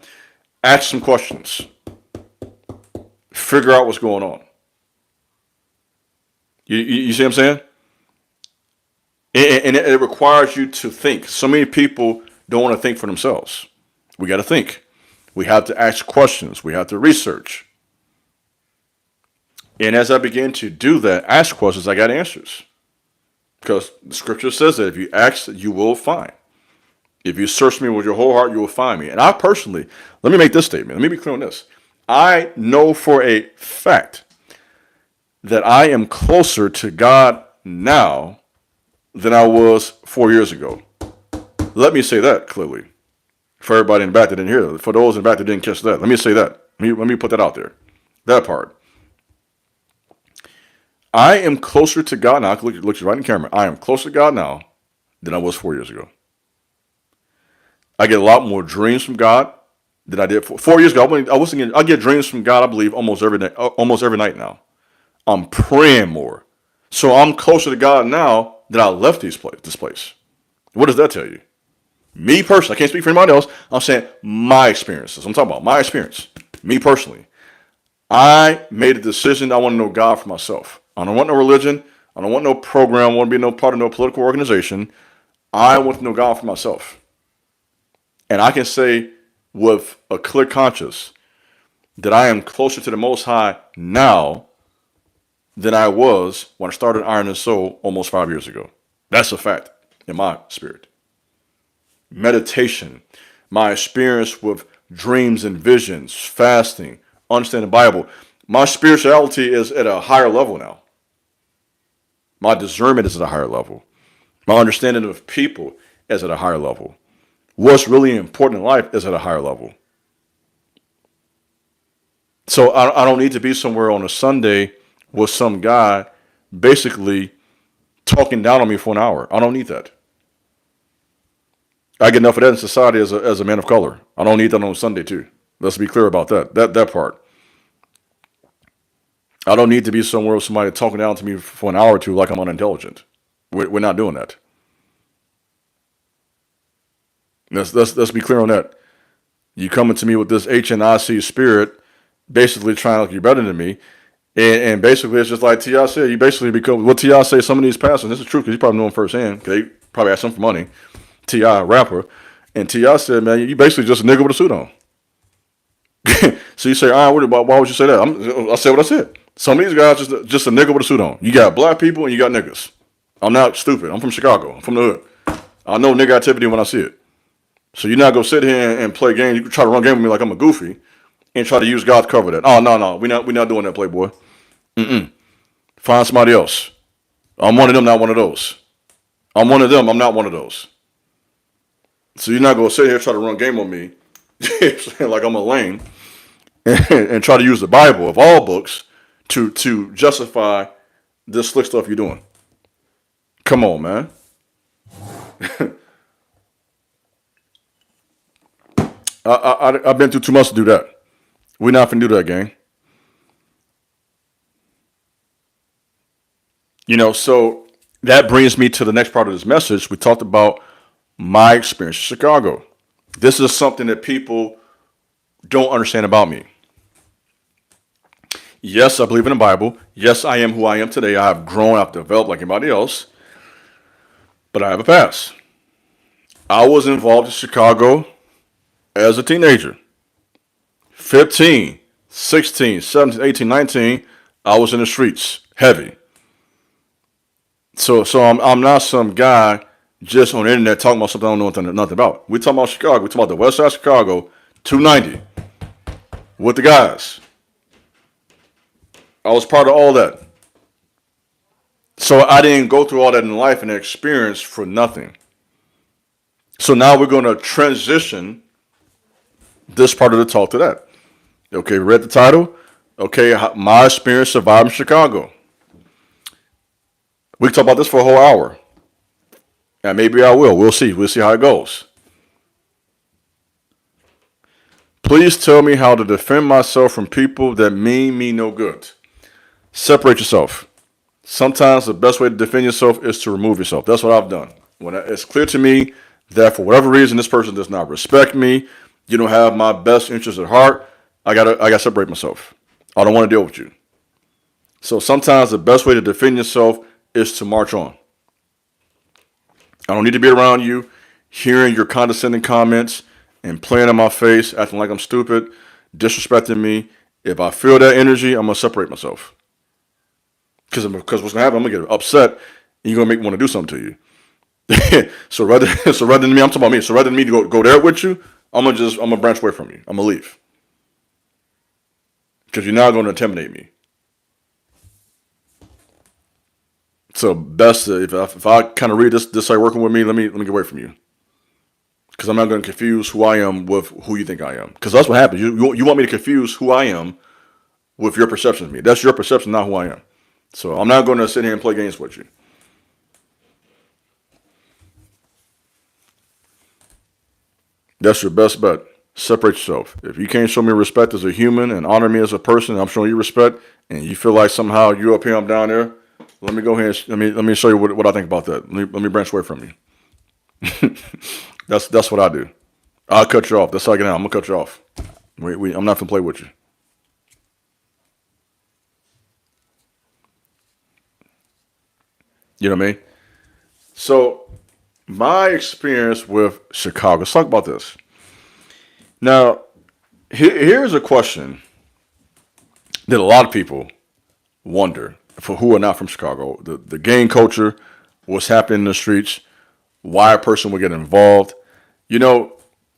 ask some questions. Figure out what's going on. You see what I'm saying? And it requires you to think. So many people don't want to think for themselves. We got to think. We have to ask questions. We have to research. And as I began to do that, ask questions, I got answers. Because the scripture says that if you ask, you will find. If you search me with your whole heart, you will find me. And I personally, let me make this statement. Let me be clear on this. I know for a fact that I am closer to God now than I was 4 years ago. Let me say that clearly. For everybody in the back that didn't hear that. For those in the back that didn't catch that. Let me say that. Let me put that out there. That part. I am closer to God now. I can look you right in the camera. I am closer to God now than I was 4 years ago. I get a lot more dreams from God than I did 4 years ago. I get dreams from God, I believe, almost every night now. I'm praying more. So I'm closer to God now than I left this place. What does that tell you? Me personally, I can't speak for anybody else. I'm saying my experiences. I'm talking about my experience. Me personally. I made a decision. I want to know God for myself. I don't want no religion. I don't want no program. I want to be no part of no political organization. I want to know God for myself. And I can say with a clear conscience that I am closer to the Most High now than I was when I started Iron and Soul almost 5 years ago. That's a fact in my spirit. Meditation, my experience with dreams and visions, fasting, understanding the Bible. My spirituality is at a higher level now. My discernment is at a higher level. My understanding of people is at a higher level. What's really important in life is at a higher level. So I don't need to be somewhere on a Sunday with some guy basically talking down on me for an hour. I don't need that. I get enough of that in society as a man of color. I don't need that on Sunday too. Let's be clear about that part. I don't need to be somewhere with somebody talking down to me for an hour or two like I'm unintelligent. We're not doing that. Let's be clear on that. You coming to me with this HNIC spirit, basically trying to look you better than me, and basically it's just like T.I. said. You basically become what T.I. say. Some of these pastors, this is true because you probably know him firsthand. Because they probably asked him for money. T.I. rapper, and T.I. said, "Man, you basically just a nigga with a suit on." So you say, "Why would you say that?" I said what I said. Some of these guys just a nigga with a suit on. You got black people and you got niggas. I'm not stupid. I'm from Chicago. I'm from the hood. I know nigga activity when I see it. So you're not gonna sit here and play games. You can try to run game with me like I'm a goofy, and try to use God to cover that. Oh no, we're not doing that, Playboy. Find somebody else. I'm one of them, not one of those. I'm one of them. I'm not one of those. So you're not gonna sit here and try to run game on me, like I'm a lame, and try to use the Bible of all books to justify this slick stuff you're doing. Come on, man. I've been through too much to do that. We're not finna do that, gang. So that brings me to the next part of this message. We talked about my experience in Chicago. This is something that people don't understand about me. Yes, I believe in the Bible. Yes, I am who I am today. I have grown, I've developed like anybody else, but I have a past. I was involved in Chicago as a teenager. 15, 16, 17, 18, 19, I was in the streets, heavy. So I'm not some guy just on the internet talking about something I don't know nothing about. We talking about Chicago. We talking about the West Side of Chicago, 290, with the guys. I was part of all that. So I didn't go through all that in life and experience for nothing. So now we're going to transition this part of the talk to that. Okay, read the title. Okay, my experience surviving Chicago. We can talk about this for a whole hour. And maybe I will. We'll see. We'll see how it goes. Please tell me how to defend myself from people that mean me no good. Separate yourself. Sometimes the best way to defend yourself is to remove yourself. That's what I've done. When it's clear to me that for whatever reason this person does not respect me, you don't have my best interest at heart, I gotta separate myself. I don't want to deal with you. So sometimes the best way to defend yourself is to march on. I don't need to be around you, hearing your condescending comments and playing in my face, acting like I'm stupid, disrespecting me. If I feel that energy, I'm gonna separate myself. Because what's gonna happen? I'm gonna get upset, and you're gonna make me want to do something to you. so rather than me, I'm talking about me. So rather than me to go there with you, I'm gonna branch away from you. I'm gonna leave because you're not gonna intimidate me. So best if I kind of read this like working with me, let me get away from you because I'm not gonna confuse who I am with who you think I am. Because that's what happens. You want me to confuse who I am with your perception of me. That's your perception, not who I am. So I'm not going to sit here and play games with you. That's your best bet. Separate yourself. If you can't show me respect as a human and honor me as a person, I'm showing you respect, and you feel like somehow you're up here, I'm down there. Let me go ahead and let me show you what I think about that. Let me branch away from you. That's what I do. I'll cut you off. That's how I get out. I'm gonna cut you off. I'm not gonna play with you. You know what I mean? So, my experience with Chicago. Let's talk about this. Now, here's a question that a lot of people wonder for who are not from Chicago. The gang culture, what's happening in the streets, why a person would get involved.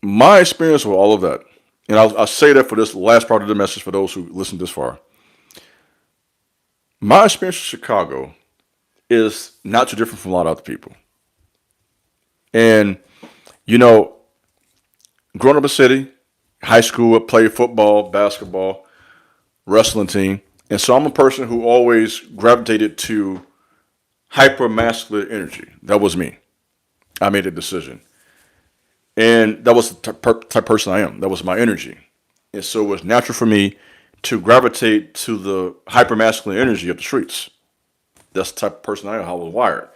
My experience with all of that, and I'll say that for this last part of the message for those who listen this far. My experience with Chicago is not too different from a lot of other people. And, growing up in the city, high school, I played football, basketball, wrestling team. And so I'm a person who always gravitated to hyper masculine energy. That was me. I made a decision. And that was the type of person I am. That was my energy. And so it was natural for me to gravitate to the hyper masculine energy of the streets. That's the type of person I am, how I was wired.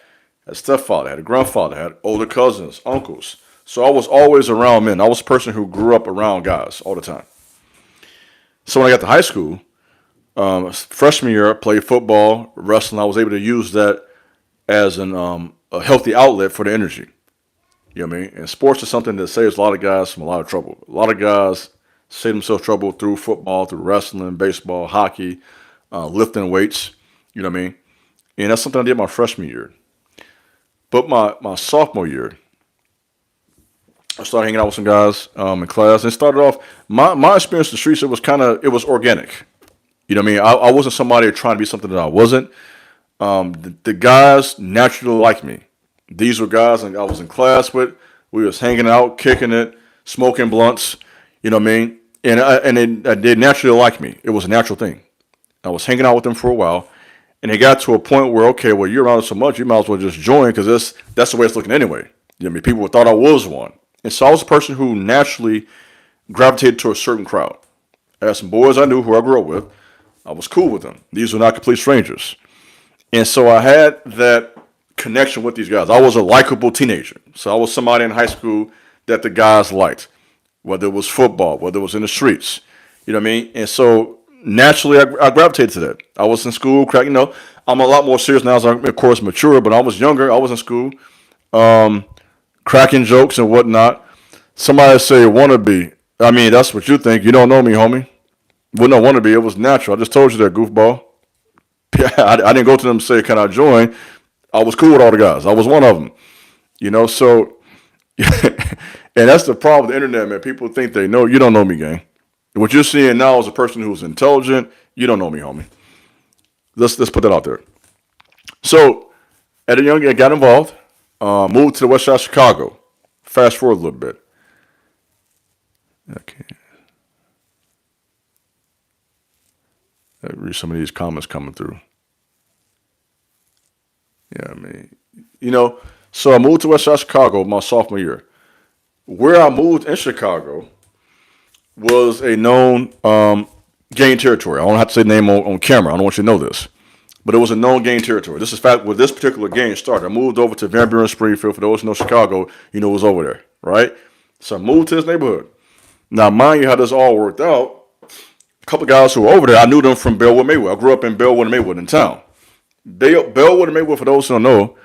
I had a stepfather, I had a grandfather, I had older cousins, uncles. So I was always around men. I was a person who grew up around guys all the time. So when I got to high school, freshman year, I played football, wrestling. I was able to use that as a healthy outlet for the energy. You know what I mean? And sports is something that saves a lot of guys from a lot of trouble. A lot of guys save themselves trouble through football, through wrestling, baseball, hockey, lifting weights. You know what I mean? And that's something I did my freshman year. But my sophomore year, I started hanging out with some guys in class. And it started off, my experience in the streets, it was organic. You know what I mean? I wasn't somebody trying to be something that I wasn't. The guys naturally liked me. These were guys I was in class with. We was hanging out, kicking it, smoking blunts. You know what I mean? And they naturally liked me. It was a natural thing. I was hanging out with them for a while. And it got to a point where, okay, well, you're around so much, you might as well just join because that's the way it's looking anyway. People thought I was one. And so I was a person who naturally gravitated to a certain crowd. I had some boys I knew who I grew up with. I was cool with them. These were not complete strangers. And so I had that connection with these guys. I was a likable teenager. So I was somebody in high school that the guys liked, whether it was football, whether it was in the streets. You know what I mean? And so naturally, I gravitated to that. I was in school, I'm a lot more serious now as I, of course, mature, but I was younger. I was in school, cracking jokes and whatnot. Somebody say wannabe. I mean, that's what you think. You don't know me, homie. Well, no, wannabe. It was natural. I just told you that, goofball. I didn't go to them and say, can I join? I was cool with all the guys. I was one of them. So, and that's the problem with the internet, man. People think they know. You don't know me, gang. What you're seeing now is a person who's intelligent. You don't know me, homie. Let's put that out there. So, at a young age, got involved. Moved to the west side of Chicago. Fast forward a little bit. Okay. Let me read some of these comments coming through. Yeah, so I moved to west side of Chicago my sophomore year. Where I moved in Chicago was a known gang territory. I don't have to say the name on camera. I don't want you to know this. But it was a known gang territory. This is fact where this particular gang started. I moved over to Van Buren, Springfield. For those who know Chicago, it was over there, right? So I moved to this neighborhood. Now, mind you, how this all worked out, a couple of guys who were over there, I knew them from Bellwood, Maywood. I grew up in Bellwood and Maywood in town. Bellwood and Maywood, for those who don't know,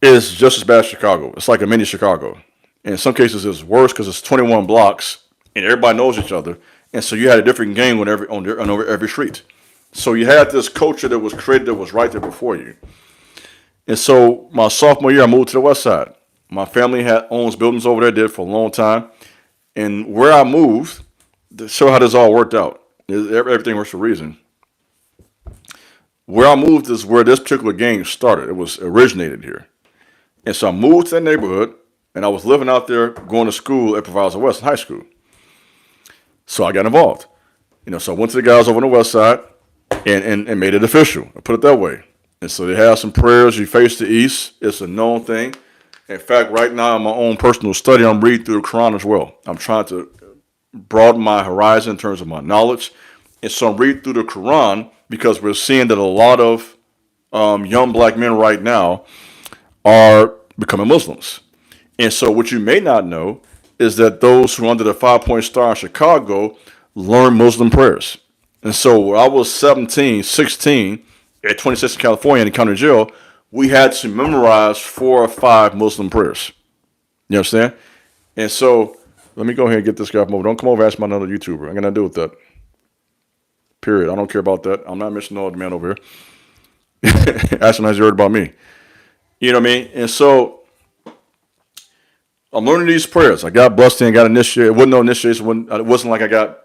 is just as bad as Chicago. It's like a mini Chicago. In some cases, it's worse because it's 21 blocks and everybody knows each other. And so you had a different gang on over every street. So you had this culture that was created that was right there before you. And so my sophomore year, I moved to the west side. My family owns buildings over there, did for a long time. And where I moved, to show how this all worked out, everything works for a reason. Where I moved is where this particular gang started. It was originated here. And so I moved to that neighborhood, and I was living out there going to school at Proverbs West High School. So I got involved. So I went to the guys over on the west side and made it official. I put it that way. And so they have some prayers. You face the east. It's a known thing. In fact, right now in my own personal study, I'm reading through the Quran as well. I'm trying to broaden my horizon in terms of my knowledge. And so I'm reading through the Quran because we're seeing that a lot of young black men right now are becoming Muslims. And so what you may not know is that those who are under the 5-point star in Chicago learn Muslim prayers. And so when I was 16 at 26 in California in the county jail, we had to memorize 4 or 5 Muslim prayers. You understand? And so let me go ahead and get this guy from over. Don't come over and ask my another YouTuber. I'm going to deal with that. Period. I don't care about that. I'm not mentioning all the man over here. Ask him, has he heard about me? You know what I mean? And so I'm learning these prayers. I got blessed in, got initiated. It wasn't no initiation. It wasn't like I got,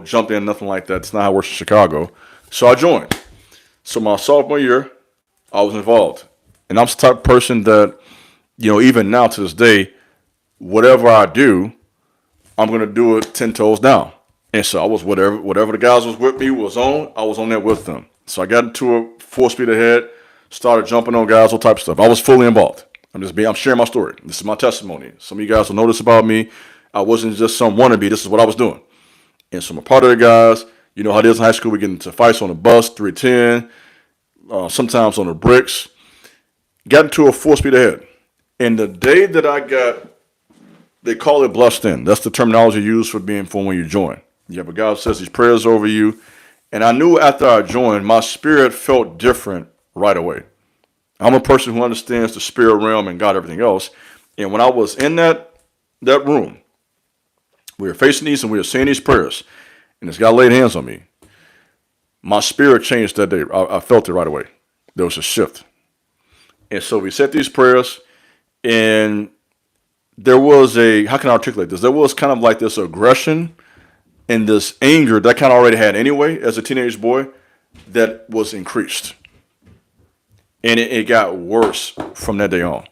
jumped in, nothing like that. It's not how it works in Chicago. So I joined. So my sophomore year, I was involved. And I'm the type of person that, even now to this day, whatever I do, I'm going to do it 10 toes down. And so I was whatever the guys was with me was on, I was on there with them. So I got into a full speed ahead, started jumping on guys, all type of stuff. I was fully involved. I'm sharing my story. This is my testimony. Some of you guys will know this about me. I wasn't just some wannabe. This is what I was doing. And so I'm a part of the guys. You know how it is in high school. We get into fights on the bus, 310, sometimes on the bricks. Got into a full speed ahead. And the day that I got, they call it blessed in. That's the terminology used for when you join. You have a guy who says these prayers over you. And I knew after I joined, my spirit felt different right away. I'm a person who understands the spirit realm and God, everything else. And when I was in that room, we were facing these and we were saying these prayers. And this guy laid hands on me. My spirit changed that day. I felt it right away. There was a shift. And so we said these prayers, and there was how can I articulate this? There was kind of like this aggression and this anger that I kind of already had anyway as a teenage boy that was increased. And it got worse from that day on.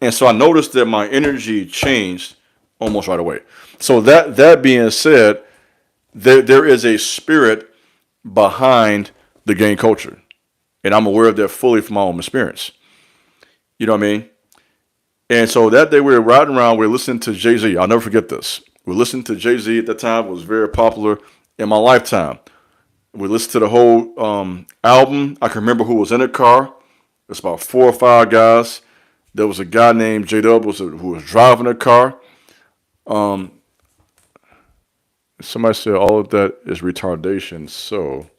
And so I noticed that my energy changed almost right away. So that being said, there is a spirit behind the gang culture. And I'm aware of that fully from my own experience. You know what I mean? And so that day we were riding around, we were listening to Jay-Z. I'll never forget this. We listened to Jay-Z at the time. It was very popular in my lifetime. We listened to the whole album. I can remember who was in the car. It's about 4 or 5 guys. There was a guy named J-Dub who was driving the car. Um, Somebody said all of that is retardation. So,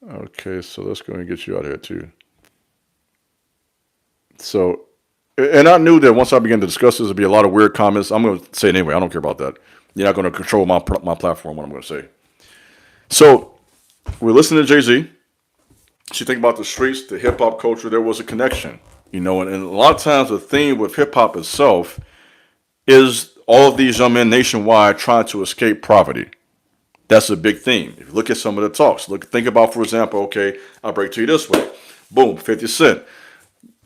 okay, so let's go and get you out of here too. So, and I knew that once I began to discuss this, there'd be a lot of weird comments. I'm going to say it anyway. I don't care about that. You're not going to control my platform, what I'm going to say. So, we're listening to Jay-Z. So you think about the streets, the hip hop culture, there was a connection. And a lot of times the theme with hip hop itself is all of these young men nationwide trying to escape poverty. That's a big theme. If you look at some of the talks, think about, for example, okay, I'll break to you this way. Boom, 50 Cent,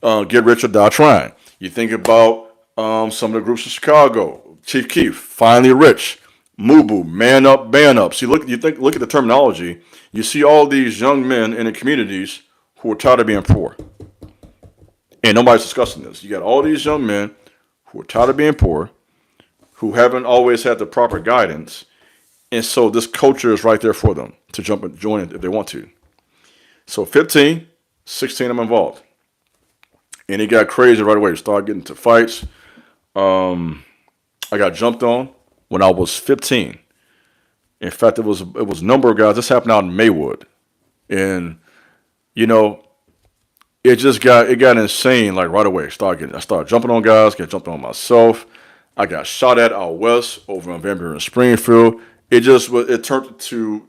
Get Rich or Die Trying. You think about some of the groups in Chicago, Chief Keef, Finally Rich, Mubu, Man Up, Band Up. See, look at the terminology. You see all these young men in the communities who are tired of being poor. And nobody's discussing this. You got all these young men who are tired of being poor, who haven't always had the proper guidance. And so this culture is right there for them to jump and join it if they want to. So 15, 16, I'm involved. And it got crazy right away. Started getting into fights. I got jumped on when I was 15. In fact, it was a number of guys. This happened out in Maywood. And, it got insane like right away. I started jumping on guys, got jumped on myself. I got shot at out west over in Van Buren, Springfield. It turned into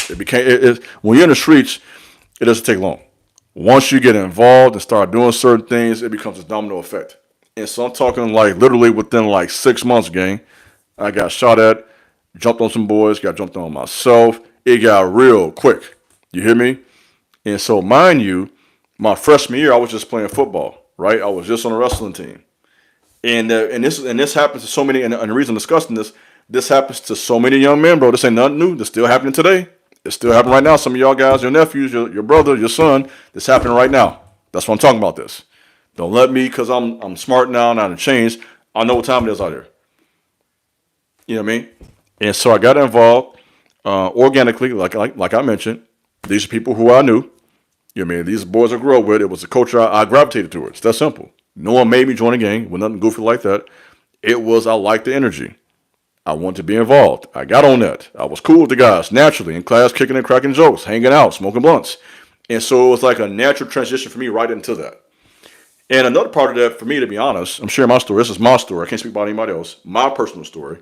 it became when you're in the streets, it doesn't take long. Once you get involved and start doing certain things, it becomes a domino effect. And so I'm talking like literally within like 6 months, gang, I got shot at, jumped on some boys, got jumped on myself. It got real quick. You hear me? And so, mind you, my freshman year, I was just playing football, right? I was just on a wrestling team. And this happens to so many, and the reason I'm discussing this happens to so many young men, bro. This ain't nothing new. This still happening today. It's still happening right now. Some of y'all guys, your nephews, your brother, your son, this happening right now. That's what I'm talking about this. Don't let me, because I'm smart now and I've changed. I know what time it is out there. You know what I mean? And so I got involved organically, like I mentioned. These are people who I knew. You know what I mean? These boys I grew up with. It was a culture I gravitated towards. That's simple. No one made me join a gang with nothing goofy like that. It was I liked the energy. I wanted to be involved. I got on that. I was cool with the guys, naturally, in class, kicking and cracking jokes, hanging out, smoking blunts. And so it was like a natural transition for me right into that. And another part of that, for me, to be honest, I'm sharing my story. This is my story. I can't speak about anybody else. My personal story.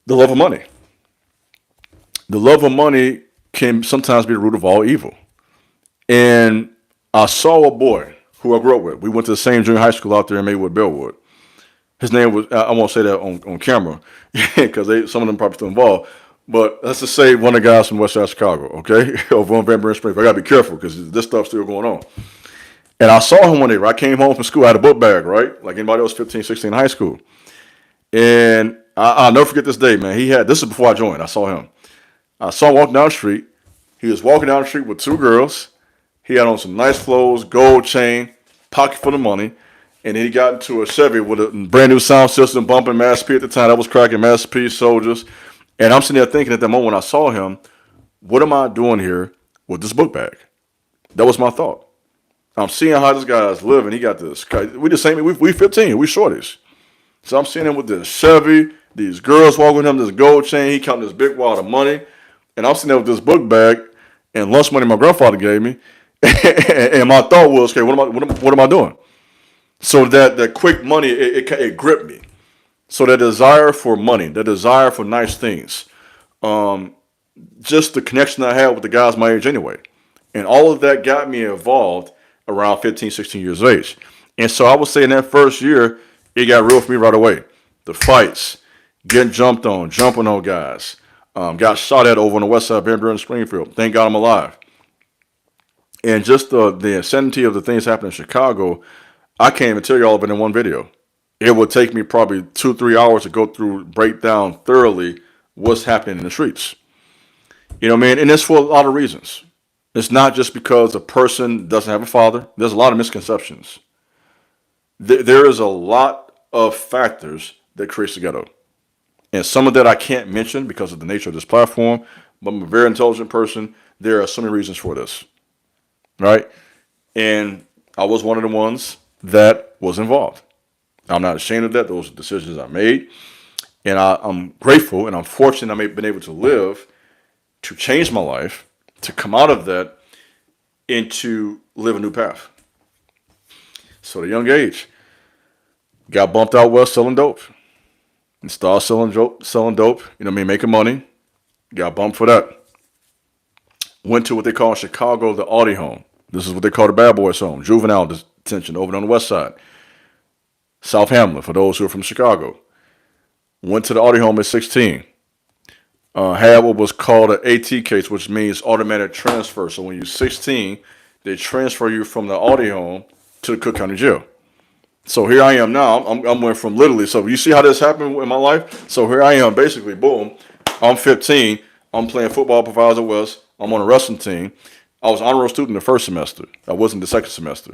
The love of money. The love of money can sometimes be the root of all evil. And I saw a boy who I grew up with. We went to the same junior high school out there in Maywood, Bellwood. His name was, I won't say that on camera because some of them probably still involved. But let's just say one of the guys from West Side Chicago, okay? Over on Van Buren Springfield. I got to be careful because this stuff's still going on. And I saw him one day. I came home from school. I had a book bag, right? Like anybody else 15, 16 in high school. And I'll never forget this day, man. This is before I joined. I saw him. I saw him walking down the street. He was walking down the street with 2 girls. He had on some nice clothes, gold chain, pocket full of money. And then he got into a Chevy with a brand new sound system, bumping Master P at the time. That was cracking Master P, Soldiers. And I'm sitting there thinking at that moment when I saw him, what am I doing here with this book bag? That was my thought. I'm seeing how this guy's living. He got this. We the same. We 15. We shorties. So I'm seeing him with this Chevy. These girls walking with him, this gold chain. He counting this big wad of money. And I'm sitting there with this book bag and lunch money my grandfather gave me. And my thought was, okay, what am I doing? So that quick money, it gripped me. So that desire for money, that desire for nice things, just the connection I had with the guys my age anyway. And all of that got me involved around 15, 16 years of age. And so I would say in that first year, it got real for me right away. The fights, getting jumped on, jumping on guys, got shot at over on the west side of Van Buren, Springfield. Thank God I'm alive. And just the insanity of the things happening in Chicago, I can't even tell you all of it in one video. It would take me probably 2-3 hours to go through, break down thoroughly what's happening in the streets. You know what I mean? And it's for a lot of reasons. It's not just because a person doesn't have a father. There's a lot of misconceptions. There is a lot of factors that creates the ghetto. And some of that I can't mention because of the nature of this platform, but I'm a very intelligent person. There are so many reasons for this, right? And I was one of the ones that was involved. I'm not ashamed of that. Those are decisions I made. And I'm grateful and I'm fortunate I've been able to live to change my life, to come out of that and to live a new path. So at a young age, got bumped out west selling dope. And started selling dope, you know what I mean, making money. Got bumped for that. Went to what they call in Chicago the Audi home. This is what they call the bad boys home, juvenile detention over on the west side. South Hamlin, for those who are from Chicago. Went to the Audi home at 16. Had what was called an AT case, which means automatic transfer. So when you're 16, they transfer you from the Audi home to the Cook County Jail. So here I am now. I'm went from literally. So you see how this happened in my life? So here I am, basically, boom. I'm 15. I'm playing football for Proverbs West. I'm on a wrestling team. I was honor roll student the first semester. I wasn't the second semester.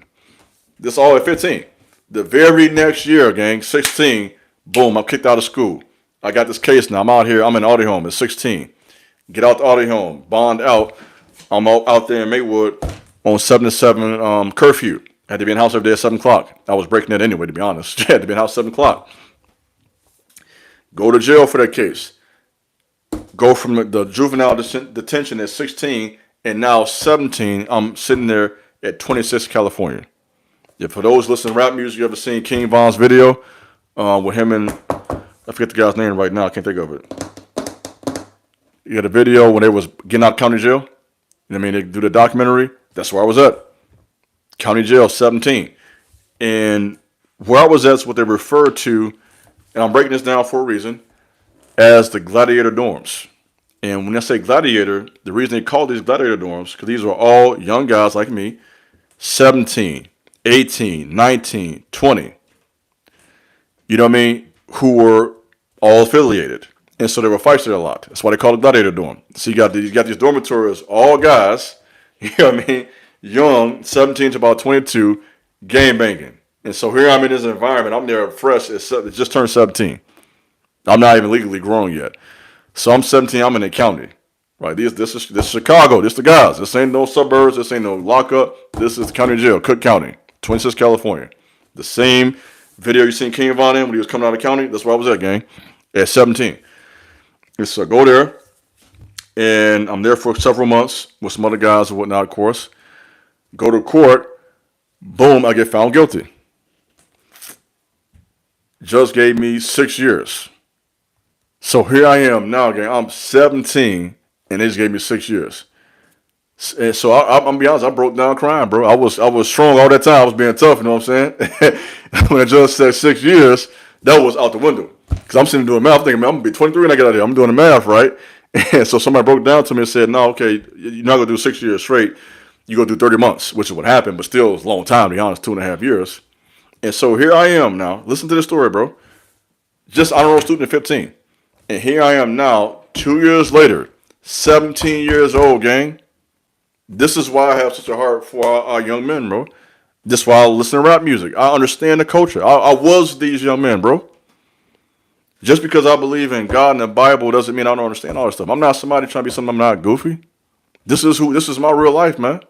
This all at 15. The very next year, gang, 16, boom, I'm kicked out of school. I got this case now. I'm out here. I'm in Audi home at 16. Get out the Audi home. Bond out. I'm out there in Maywood on 7 to 7 curfew. I had to be in the house every day at 7 o'clock. I was breaking that anyway, to be honest. I had to be in the house at 7 o'clock. Go to jail for that case. Go from the juvenile detention at 16 and now 17. I'm sitting there at 26, California. Yeah, for those listening to rap music, you ever seen King Von's video with him and, I forget the guy's name right now. I can't think of it. You had a video when they was getting out of county jail. You know what I mean? They do the documentary. That's where I was at. County jail, 17. And where I was at is what they refer to, and I'm breaking this down for a reason, as the gladiator dorms. And when I say gladiator, the reason they call these gladiator dorms, because these were all young guys like me, 17, 18, 19, 20. You know what I mean? Who were all affiliated. And so there were fights there a lot. That's why they call it gladiator dorm. So you got these dormitories, all guys, you know what I mean? Young, 17 to about 22, game banging. And so here I'm in this environment. I'm there fresh. It just turned 17. I'm not even legally grown yet. So I'm 17. I'm in the county. Right? This is Chicago. This the guys. This ain't no suburbs. This ain't no lockup. This is the county jail, Cook County, 26, California. The same video you seen King Von in when he was coming out of the county. That's where I was at, gang. At 17. And so I go there. And I'm there for several months with some other guys and whatnot, of course. Go to court, boom, I get found guilty. Judge gave me 6 years. So here I am now, gang. I'm 17, and they just gave me 6 years. And so I'm gonna be honest, I broke down crying, bro. I was strong all that time. I was being tough, you know what I'm saying? When the judge said 6 years, that was out the window. Because I'm sitting doing math, thinking, man, I'm gonna be 23 when I get out of here. I'm doing the math, right? And so somebody broke down to me and said, no, okay, you're not gonna do 6 years straight. You go do 30 months, which is what happened, but still it was a long time, to be honest, 2.5 years. And so here I am now. Listen to this story, bro. Just honor roll student at 15. And here I am now, 2 years later, 17 years old, gang. This is why I have such a heart for our young men, bro. This is why I listen to rap music. I understand the culture. I was these young men, bro. Just because I believe in God and the Bible doesn't mean I don't understand all this stuff. I'm not somebody trying to be something I'm not. Goofy. This is my real life, man.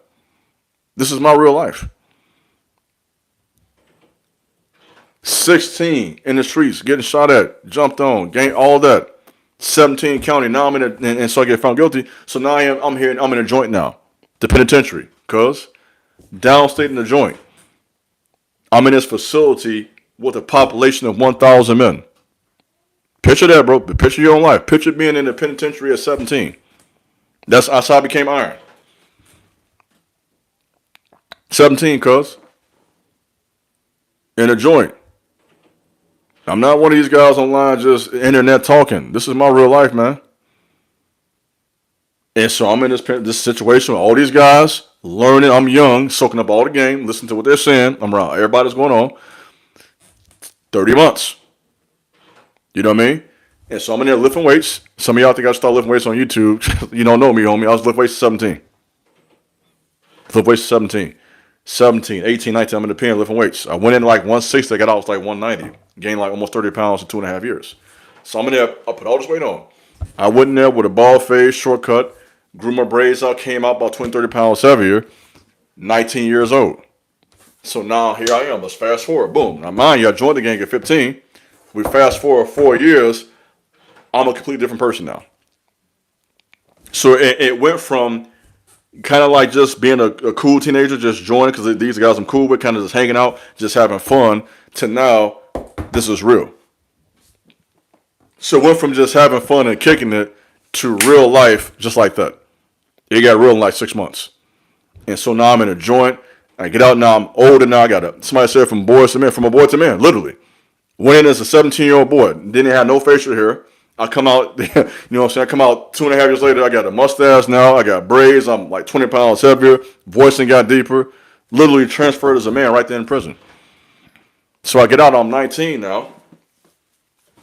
This is my real life. 16 in the streets, getting shot at, jumped on, gang, all that. 17 county. Now I'm in it, and so I get found guilty. So now I'm here, I'm in a joint now, the penitentiary, cause downstate in the joint. I'm in this facility with a population of 1,000 men. Picture that, bro. Picture your own life. Picture being in the penitentiary at 17. That's how I became iron. 17, cuz. In a joint. I'm not one of these guys online just internet talking. This is my real life, man. And so I'm in this situation with all these guys, learning. I'm young, soaking up all the game, listening to what they're saying. I'm around everybody's going on. 30 months. You know what I mean? And so I'm in there lifting weights. Some of y'all think I start lifting weights on YouTube. You don't know me, homie. I was lifting weights at 17. Lift weights at 17. 17, 18, 19, I'm in the pen lifting weights. I went in like 160, I got out was like 190. Gained like almost 30 pounds in 2.5 years. So I'm in there, I put all this weight on. I went in there with a bald fade, shortcut, grew my braids out, came out about 20, 30 pounds heavier, 19 years old. So now here I am. Let's fast forward. Boom. Now mind you, I joined the gang at 15. We fast forward 4 years. I'm a completely different person now. So it went from kind of like just being a cool teenager, just joining because these guys I'm cool with, kind of just hanging out, just having fun, to now this is real. So it went from just having fun and kicking it to real life just like that. It got real in like 6 months. And so now I'm in a joint. I get out now. I'm older now. I got somebody said from boys to men, from a boy to man, literally. Went in as a 17-year-old boy. Didn't have no facial hair. I come out, you know what I'm saying? I come out 2.5 years later. I got a mustache now. I got braids. I'm like 20 pounds heavier. Voicing got deeper. Literally transferred as a man right there in prison. So I get out. I'm 19 now.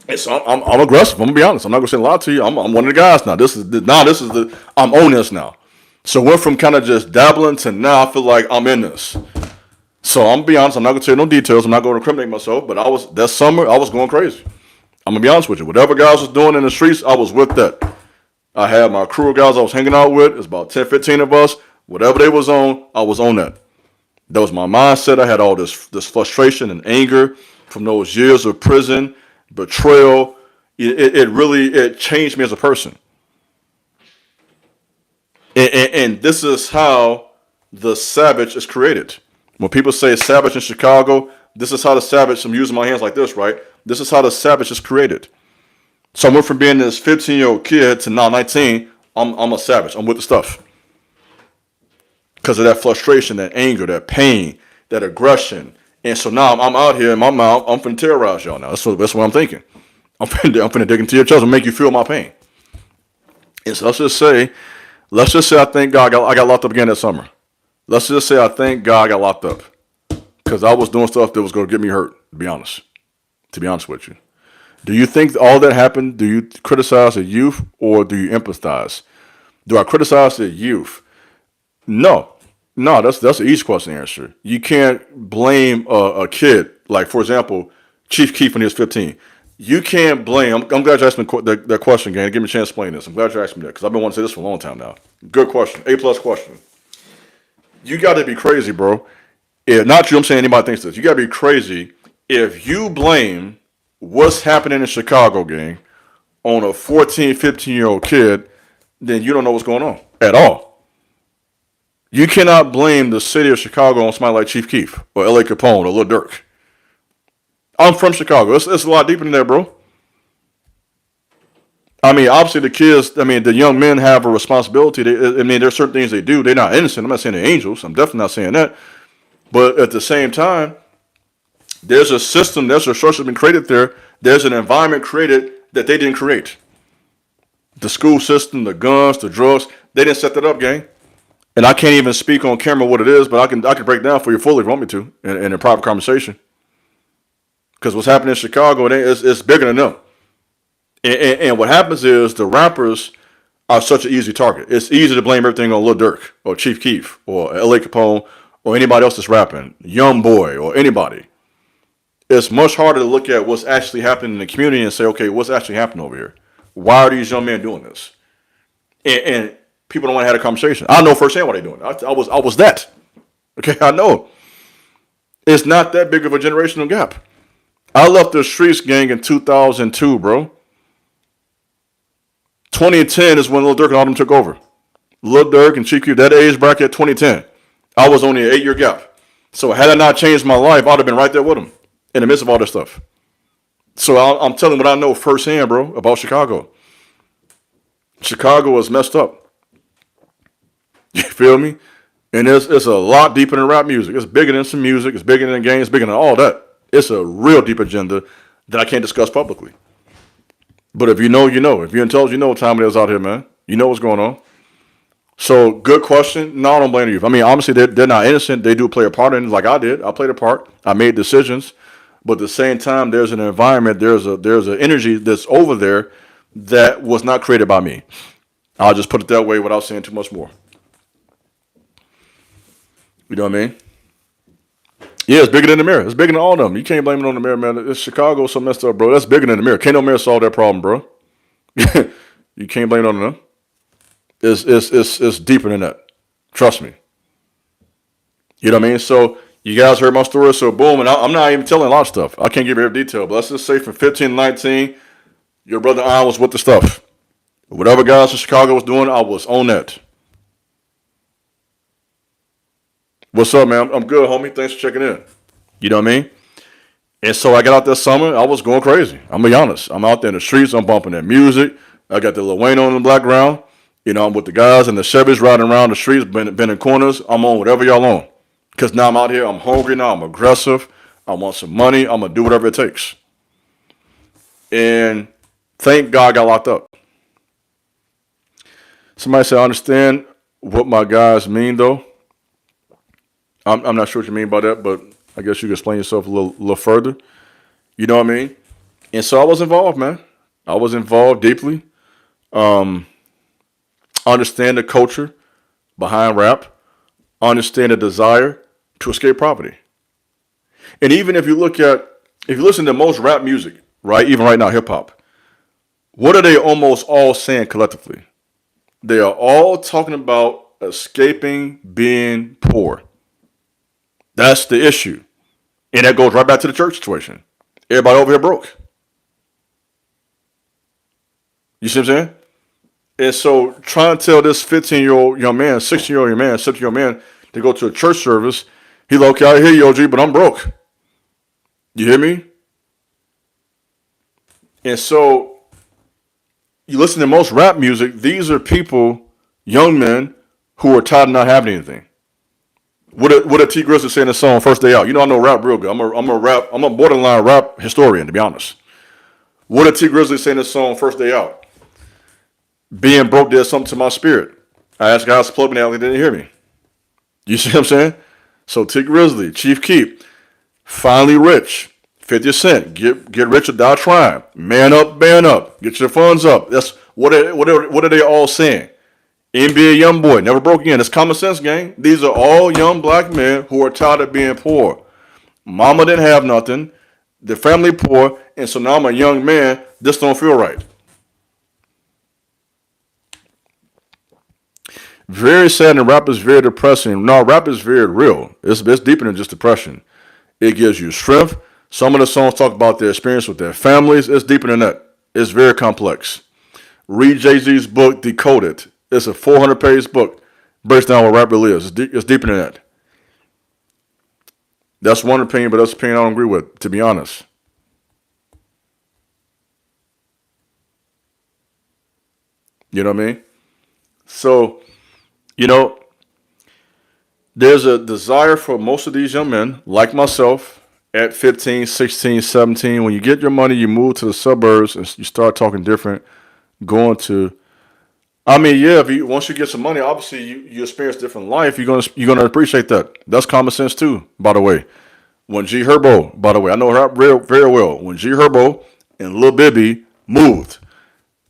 And so I'm aggressive. I'm gonna be honest. I'm not gonna say a lot to you. I'm one of the guys now. This is the I'm on this now. So went from kind of just dabbling to now I feel like I'm in this. So I'm gonna be honest. I'm not gonna tell you no details. I'm not gonna incriminate myself. But that summer I was going crazy. I'm gonna be honest with you. Whatever guys was doing in the streets, I was with that. I had my crew of guys I was hanging out with. It's about 10, 15 of us. Whatever they was on, I was on that. That was my mindset. I had all this frustration and anger from those years of prison, betrayal. It really changed me as a person. And this is how the savage is created. When people say savage in Chicago, this is how the savage, I'm using my hands like this, right? This is how the savage is created. So I went from being this 15-year-old kid to now 19, I'm a savage. I'm with the stuff. Because of that frustration, that anger, that pain, that aggression. And so now I'm out here in my mouth, I'm finna terrorize y'all now. That's what I'm thinking. I'm finna dig into your chest and make you feel my pain. And so let's just say I thank God I got locked up again that summer. Let's just say I thank God I got locked up. Because I was doing stuff that was going to get me hurt, to be honest with you. Do you think all that happened, do you criticize the youth or do you empathize? Do I criticize the youth? No, that's an easy question to answer. You can't blame a kid. Like, for example, Chief Keef when he was 15. You can't blame, I'm glad you asked me that question, gang. Give me a chance to explain this. I'm glad you asked me that because I've been wanting to say this for a long time now. Good question. A+ question. You got to be crazy, bro. If not you, I'm saying anybody thinks this. You got to be crazy if you blame what's happening in Chicago, gang, on a 14, 15-year-old kid, then you don't know what's going on at all. You cannot blame the city of Chicago on somebody like Chief Keef or L.A. Capone or Lil Durk. I'm from Chicago. It's a lot deeper than that, bro. I mean, obviously the kids, the young men have a responsibility. There's certain things they do. They're not innocent. I'm not saying they're angels. I'm definitely not saying that. But at the same time, there's a system, there's a structure been created there. There's an environment created that they didn't create. The school system, the guns, the drugs, they didn't set that up, gang. And I can't even speak on camera what it is, but I can break down for you fully if you want me to in a private conversation. Because what's happening in Chicago, it's bigger than them. And what happens is the rappers are such an easy target. It's easy to blame everything on Lil Durk or Chief Keef or L.A. Capone or anybody else that's rapping, Young Boy or anybody. It's much harder to look at what's actually happening in the community and say, okay, what's actually happening over here? Why are these young men doing this? And people don't want to have a conversation. I know firsthand what they're doing. I was that. Okay, I know. It's not that big of a generational gap. I left the streets, gang, in 2002, bro. 2010 is when Lil Durk and all them took over. Lil Durk and Chief Keef, that age bracket, 2010. I was only an 8-year gap. So had I not changed my life, I'd have been right there with them in the midst of all this stuff. So I'm telling what I know firsthand, bro, about Chicago. Chicago is messed up. You feel me? And it's a lot deeper than rap music. It's bigger than some music. It's bigger than games. It's bigger than all that. It's a real deep agenda that I can't discuss publicly. But if you know, you know. If you're intelligent, you know what time it is out here, man. You know what's going on. So, good question. No, I don't blame you. Obviously, they're not innocent. They do play a part in it like I did. I played a part. I made decisions. But at the same time, there's an environment, there's an energy that's over there that was not created by me. I'll just put it that way without saying too much more. You know what I mean? Yeah, it's bigger than the mirror. It's bigger than all of them. You can't blame it on the mirror, man. It's Chicago so messed up, bro. That's bigger than the mirror. Can't no mirror solve that problem, bro. You can't blame it on them. It's deeper than that. Trust me. You know what I mean? So you guys heard my story, so boom, and I'm not even telling a lot of stuff. I can't give you every detail, but let's just say from 15 to 19, your brother Iron was with the stuff. Whatever guys in Chicago was doing, I was on that. What's up, man? I'm good, homie. Thanks for checking in. You know what I mean? And so I got out that summer, I was going crazy. I'm gonna be honest. I'm out there in the streets, I'm bumping that music. I got the Lil Wayne on in the background. You know, I'm with the guys in the Chevys riding around the streets, bending corners. I'm on whatever y'all on. Because now I'm out here, I'm hungry now, I'm aggressive. I want some money, I'm gonna do whatever it takes. And thank God I got locked up. Somebody said, I understand what my guys mean, though. I'm not sure what you mean by that, but I guess you can explain yourself a little further. You know what I mean? And so I was involved, man. I was involved deeply. Understand the culture behind rap. Understand the desire to escape poverty. And even if you listen to most rap music, right, even right now, hip hop, what are they almost all saying collectively? They are all talking about escaping being poor. That's the issue. And that goes right back to the church situation. Everybody over here broke. You see what I'm saying? And so trying to tell this 15-year-old young man, 16-year-old young man, 17-year-old man to go to a church service, he's like, okay, I hear you, OG, but I'm broke. You hear me? And so you listen to most rap music, these are people, young men, who are tired of not having anything. What did T Grizzly say in the song First Day Out? You know I know rap real good. I'm a borderline rap historian, to be honest. What did T Grizzly say in the song First Day Out? Being broke did something to my spirit. I asked guys to plug me out, they didn't hear me. You see what I'm saying? So T Grizzly, Chief Keef, finally rich. 50 Cent, get rich or die trying. Man up, man up. Get your funds up. That's what are they all saying? NBA YoungBoy, never broke again. It's common sense, gang. These are all young black men who are tired of being poor. Mama didn't have nothing. The family poor, and so now I'm a young man. This don't feel right. Very sad, and rap is very depressing. No, rap is very real. It's deeper than just depression. It gives you strength. Some of the songs talk about their experience with their families. It's deeper than that. It's very complex. Read Jay-Z's book, Decoded. It's a 400-page book. Breaks down what rap really is. It's deeper than that. That's one opinion, but that's an opinion I don't agree with, to be honest. You know what I mean? So, you know, there's a desire for most of these young men, like myself, at 15, 16, 17, when you get your money, you move to the suburbs and you start talking different, going to, I mean, yeah, once you get some money, obviously you experience different life, you're gonna appreciate that. That's common sense too, by the way. When G Herbo, by the way, I know her very well. When G Herbo and Lil Bibby moved,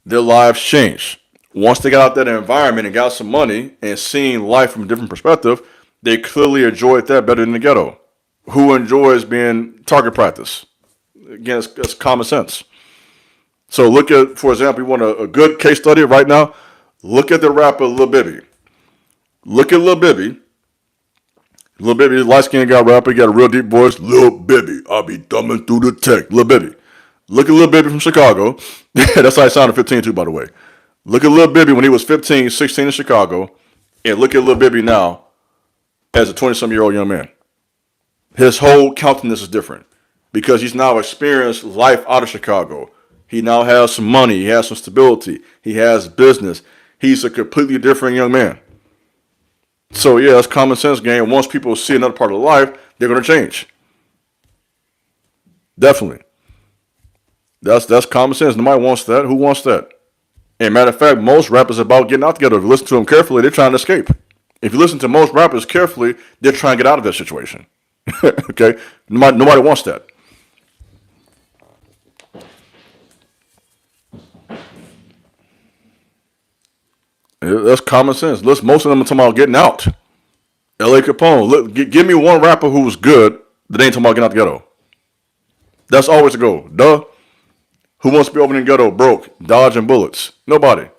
their lives changed. Once they got out that environment and got some money and seen life from a different perspective, they clearly enjoyed that better than the ghetto. Who enjoys being target practice? Again, it's common sense. So look at, for example, you want a good case study right now? Look at the rapper Lil Bibby. Look at Lil Bibby. Lil Bibby, light-skinned guy rapper, he got a real deep voice. Lil Bibby, I'll be thumbing through the tech. Lil Bibby. Look at Lil Bibby from Chicago. That's how he sounded 15 too, by the way. Look at Lil Bibby when he was 15, 16 in Chicago, and look at Lil Bibby now as a 20-some-year-old young man. His whole countenance is different because he's now experienced life out of Chicago. He now has some money. He has some stability. He has business. He's a completely different young man. So, yeah, it's common sense, gang. Once people see another part of life, they're going to change. Definitely. That's common sense. Nobody wants that. Who wants that? And matter of fact, most rappers are about getting out together. If you listen to them carefully, they're trying to escape. If you listen to most rappers carefully, they're trying to get out of that situation. Okay? Nobody wants that. That's common sense. Listen, most of them are talking about getting out. L.A. Capone. Look, give me one rapper who was good That ain't talking about getting out the ghetto. That's always the goal. Duh. Who wants to be over in the ghetto broke, dodging bullets? Nobody.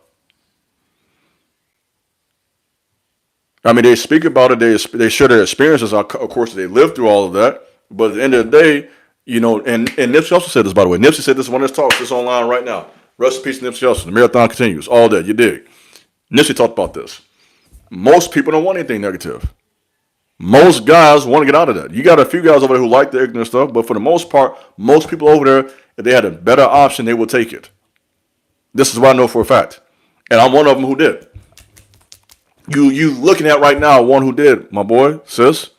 I mean, they speak about it. They share their experiences. Of course, they live through all of that. But at the end of the day, and Nipsey also said this, by the way. Nipsey said this one of his talks. It's online right now. Rest in peace, Nipsey Hussle. The marathon continues. All that. You dig. Nipsey talked about this. Most people don't want anything negative. Most guys want to get out of that. You got a few guys over there who like the ignorant stuff, but for the most part, most people over there, if they had a better option, they would take it. This is what I know for a fact. And I'm one of them who did. You looking at right now one who did, my boy, sis.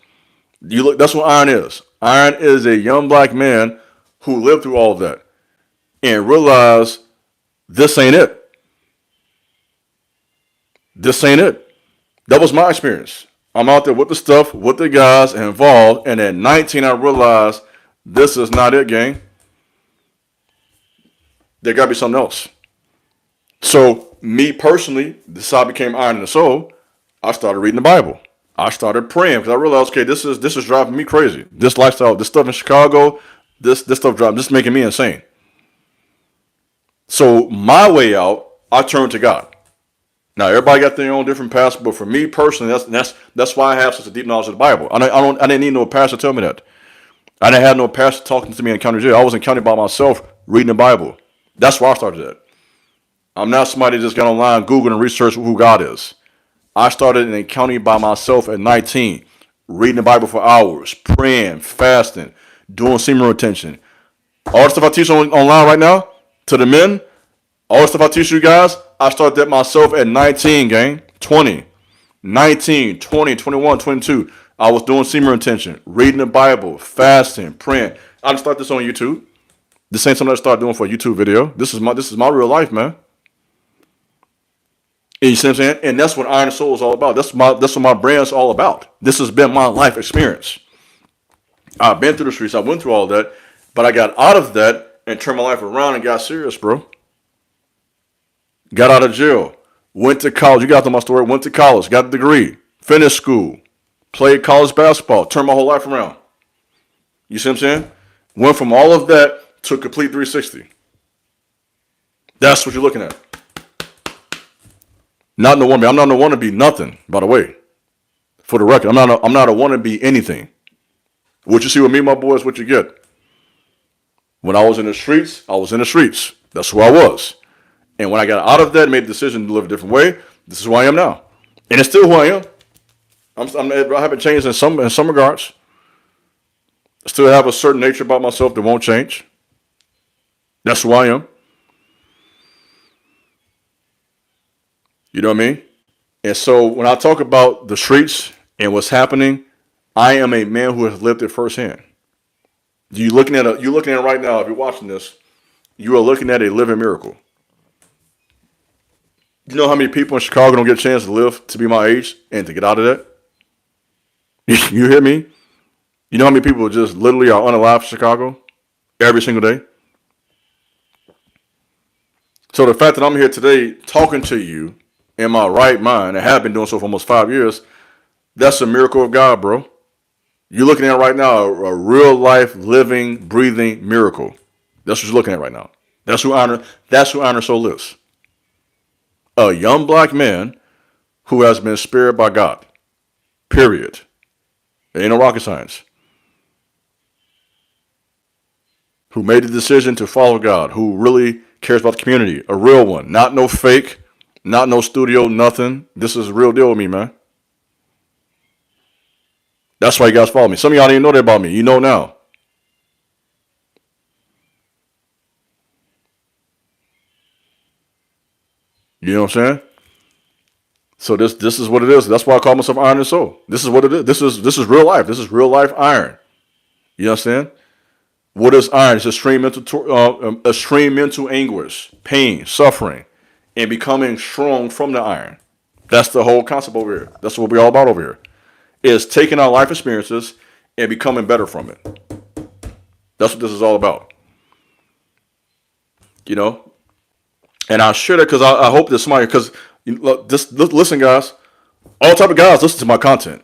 You look. That's what iron is. Iron is a young black man who lived through all of that and realized this ain't it. This ain't it. That was my experience. I'm out there with the stuff, with the guys involved, and at 19 I realized this is not it, gang. There gotta be something else. So me personally, this is how I became iron in the soul. I started reading the Bible. I started praying because I realized, okay, this is driving me crazy. This lifestyle, this stuff in Chicago, this stuff driving, this is making me insane. So my way out, I turned to God. Now everybody got their own different paths, but for me personally, that's why I have such a deep knowledge of the Bible. I didn't need no pastor to tell me that. I didn't have no pastor talking to me in county jail. I was in county by myself reading the Bible. That's why I started that. I'm not somebody that just got online, Google, and research who God is. I started in a county by myself at 19, reading the Bible for hours, praying, fasting, doing semen retention. All the stuff I teach online right now, to the men, all the stuff I teach you guys, I started that myself at 19, gang, 20, 19, 20, 21, 22. I was doing semen retention, reading the Bible, fasting, praying. I just started this on YouTube. This ain't something I started doing for a YouTube video. This is my real life, man. You see what I'm saying? And that's what Iron and Soul is all about. That's what my brand's all about. This has been my life experience. I've been through the streets. I went through all that, but I got out of that and turned my life around and got serious, bro. Got out of jail. Went to college. You got to my story. Went to college. Got a degree. Finished school. Played college basketball. Turned my whole life around. You see what I'm saying? Went from all of that to a complete 360. That's what you're looking at. Not no wannabe. I'm not no wannabe nothing, by the way. For the record, I'm not a wannabe anything. What you see with me, my boy, is what you get. When I was in the streets, I was in the streets. That's who I was. And when I got out of that and made the decision to live a different way, this is who I am now. And it's still who I am. I haven't changed in some regards. I still have a certain nature about myself that won't change. That's who I am. You know what I mean? And so when I talk about the streets and what's happening, I am a man who has lived it firsthand. You're looking at it right now. If you're watching this, you are looking at a living miracle. You know how many people in Chicago don't get a chance to live to be my age and to get out of that? You hear me? You know how many people just literally are unalive in Chicago every single day? So the fact that I'm here today talking to you in my right mind, and have been doing so for almost 5 years, that's a miracle of God, bro. You're looking at right now a real life, living, breathing miracle. That's what you're looking at right now. That's who Honor Soul is. A young black man who has been spared by God. Period. There ain't no rocket science. Who made the decision to follow God, who really cares about the community. A real one. Not no fake, not no studio, nothing. This is a real deal with me, man. That's why you guys follow me. Some of y'all didn't know that about me. You know now. You know what I'm saying? So this is what it is. That's why I call myself Iron and Soul. This is what it is. This is real life. This is real life iron. You understand? What is iron? It's extreme mental anguish, pain, suffering, and becoming strong from the iron. That's the whole concept over here. That's what we're all about over here. Is taking our life experiences and becoming better from it. That's what this is all about. You know? And I share that because I hope that somebody, because listen, guys, all type of guys listen to my content.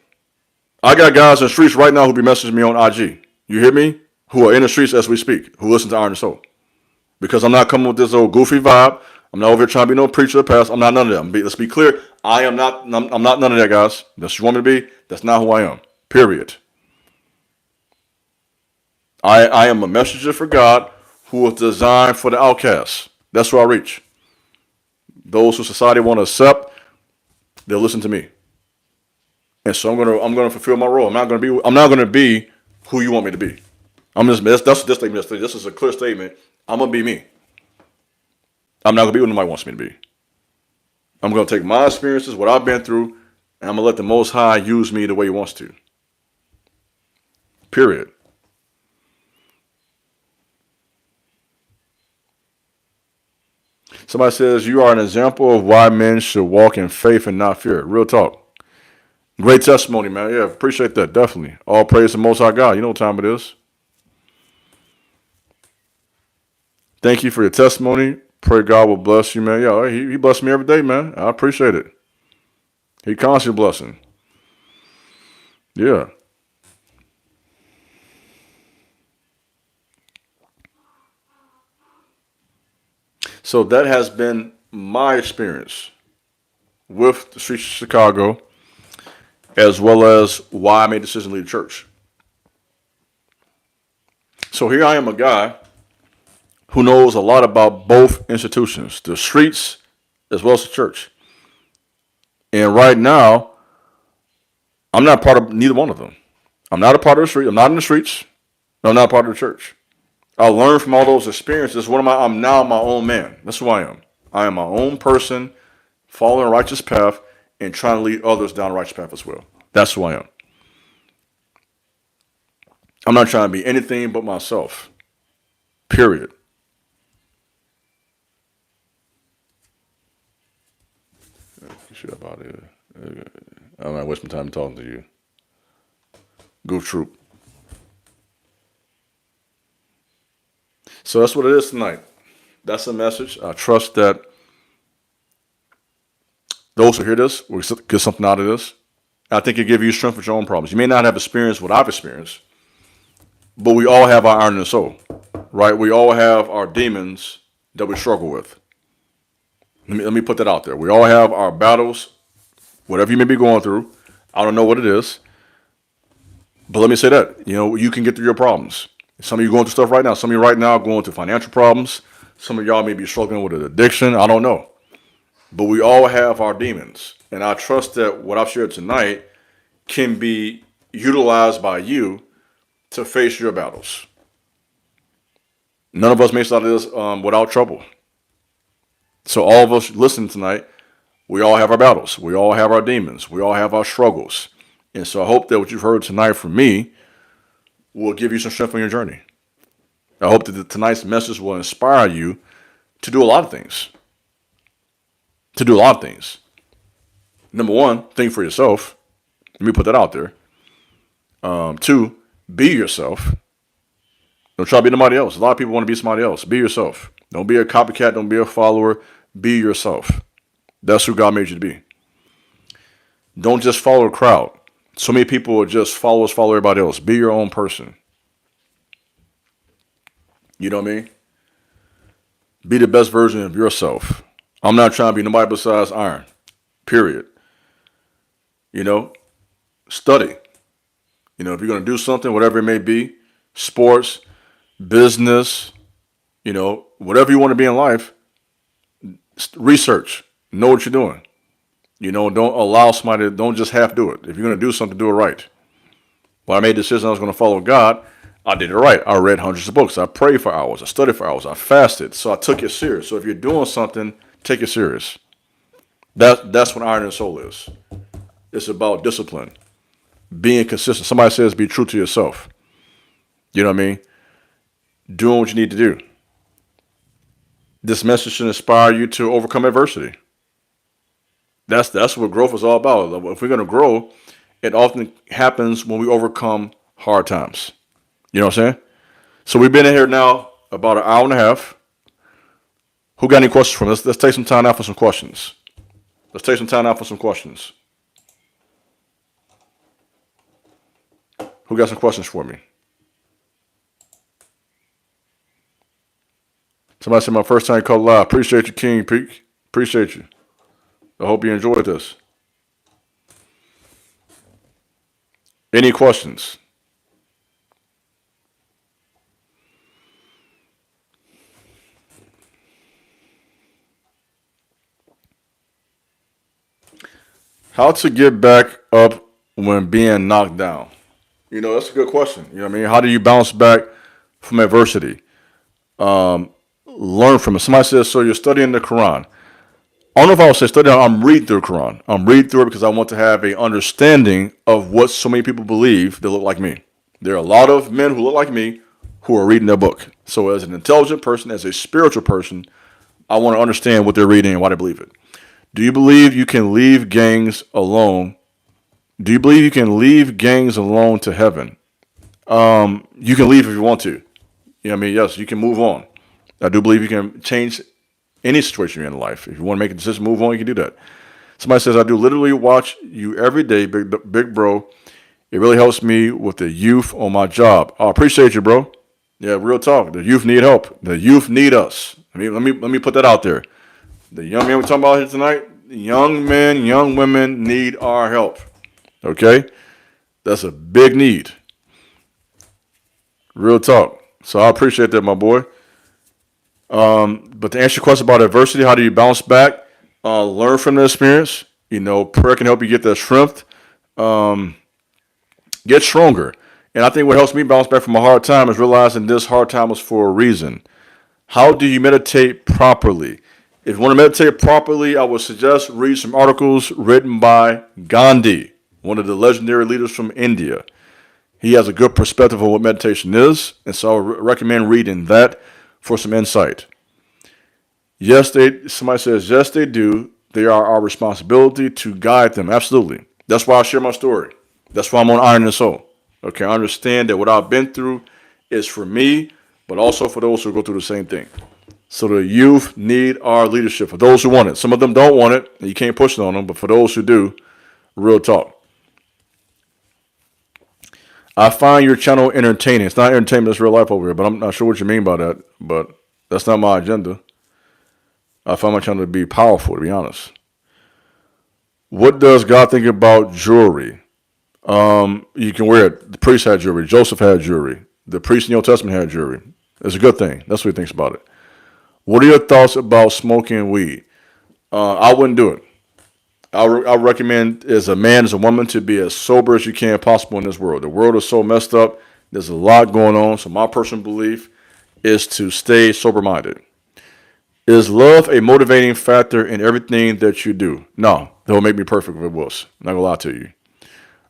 I got guys in the streets right now who be messaging me on IG. You hear me? Who are in the streets as we speak, who listen to Iron and Soul. Because I'm not coming with this old goofy vibe. I'm not over here trying to be no preacher of the past. I'm not none of them. Let's be clear. I'm not none of that, guys. That's what you want me to be. That's not who I am. Period. I am a messenger for God who was designed for the outcasts. That's who I reach. Those who society want to accept, they'll listen to me. And so I'm gonna fulfill my role. I'm not gonna be who you want me to be. That's this statement. This is a clear statement. I'm gonna be me. I'm not gonna be what nobody wants me to be. I'm gonna take my experiences, what I've been through, and I'm gonna let the Most High use me the way He wants to. Period. Somebody says you are an example of why men should walk in faith and not fear. Real talk. Great testimony, man. Yeah, appreciate that. Definitely. All praise to the Most High God. You know what time it is. Thank you for your testimony. Pray God will bless you, man. Yeah, he blessed me every day, man. I appreciate it. He constantly blessing. Yeah. So that has been my experience with the streets of Chicago, as well as why I made the decision to leave the church. So here I am, a guy who knows a lot about both institutions, the streets as well as the church. And right now, I'm not part of neither one of them. I'm not a part of the street. I'm not in the streets. I'm not part of the church. I learned from all those experiences. I'm now my own man. That's who I am. I am my own person, following a righteous path and trying to lead others down a righteous path as well. That's who I am. I'm not trying to be anything but myself. Period. Shit up out of here. I'm not wasting time talking to you. Goof troop. So that's what it is tonight. That's the message. I trust that those who hear this will get something out of this. I think it'll give you strength with your own problems. You may not have experienced what I've experienced, but we all have our iron in the soul, right? We all have our demons that we struggle with. Let me put that out there. We all have our battles, whatever you may be going through. I don't know what it is, but let me say that, you can get through your problems. Some of you going through stuff right now. Some of you right now are going through financial problems. Some of y'all may be struggling with an addiction. I don't know. But we all have our demons. And I trust that what I've shared tonight can be utilized by you to face your battles. None of us makes it out of this without trouble. So all of us listening tonight, we all have our battles. We all have our demons. We all have our struggles. And so I hope that what you've heard tonight from me will give you some strength on your journey. I hope that tonight's message will inspire you to do a lot of things. Number one, think for yourself. Let me put that out there. Two, be yourself. Don't try to be nobody else. A lot of people want to be somebody else. Be yourself. Don't be a copycat. Don't be a follower. Be yourself. That's who God made you to be. Don't just follow the crowd. So many people are just follow everybody else. Be your own person. You know what I mean? Be the best version of yourself. I'm not trying to be nobody besides Iron. Period. Study. If you're going to do something, whatever it may be, sports, business, whatever you want to be in life, research. Know what you're doing. Don't allow somebody don't just half do it. If you're going to do something, do it right. When I made the decision I was going to follow God, I did it right. I read hundreds of books. I prayed for hours. I studied for hours. I fasted. So I took it serious. So if you're doing something, take it serious. That's what Iron and Soul is. It's about discipline, being consistent. Somebody says be true to yourself. You know what I mean? Doing what you need to do. This message should inspire you to overcome adversity. That's what growth is all about. If we're going to grow, it often happens when we overcome hard times. You know what I'm saying? So we've been in here now about an hour and a half. Who got any questions for me? Let's take some time out for some questions. Who got some questions for me? Somebody said my first time called live. Appreciate you, King Peak. Appreciate you. I hope you enjoyed this. Any questions? How to get back up when being knocked down? That's a good question. You know what I mean? How do you bounce back from adversity? Learn from it. Somebody says, so you're studying the Quran. I don't know if I would say studying. I'm reading through the Quran. I'm reading through it because I want to have a understanding of what so many people believe that look like me. There are a lot of men who look like me who are reading their book. So as an intelligent person, as a spiritual person, I want to understand what they're reading and why they believe it. Do you believe you can leave gangs alone? Do you believe you can leave gangs alone to heaven? You can leave if you want to. You know what I mean? Yes, you can move on. I do believe you can change any situation you're in life. If you want to make a decision, move on, you can do that. Somebody says, I do literally watch you every day, big bro. It really helps me with the youth on my job. I appreciate you, bro. Yeah, real talk. The youth need help. The youth need us. Let me put that out there. The young men we're talking about here tonight, young men, young women need our help. Okay? That's a big need. Real talk. So I appreciate that, my boy. But to answer your question about adversity, how do you bounce back? Learn from the experience. Prayer can help you get that strength. Get stronger. And I think what helps me bounce back from a hard time is realizing this hard time was for a reason. How do you meditate properly? If you want to meditate properly, I would suggest read some articles written by Gandhi, one of the legendary leaders from India. He has a good perspective on what meditation is, and so I would recommend reading that for some insight. Somebody says, yes, they do. They are our responsibility to guide them. Absolutely. That's why I share my story. That's why I'm on Iron and Soul. Okay, I understand that what I've been through is for me, but also for those who go through the same thing. So the youth need our leadership. For those who want it. Some of them don't want it, and you can't push it on them, but for those who do, real talk. I find your channel entertaining. It's not entertainment, it's real life over here, but I'm not sure what you mean by that, but that's not my agenda. I find my channel to be powerful, to be honest. What does God think about jewelry? You can wear it. The priest had jewelry. Joseph had jewelry. The priest in the Old Testament had jewelry. It's a good thing. That's what he thinks about it. What are your thoughts about smoking weed? I wouldn't do it. I recommend as a man, as a woman, to be as sober as you can possible in this world. The world is so messed up. There's a lot going on. So my personal belief is to stay sober-minded. Is love a motivating factor in everything that you do? No, that would make me perfect if it was. I'm not going to lie to you.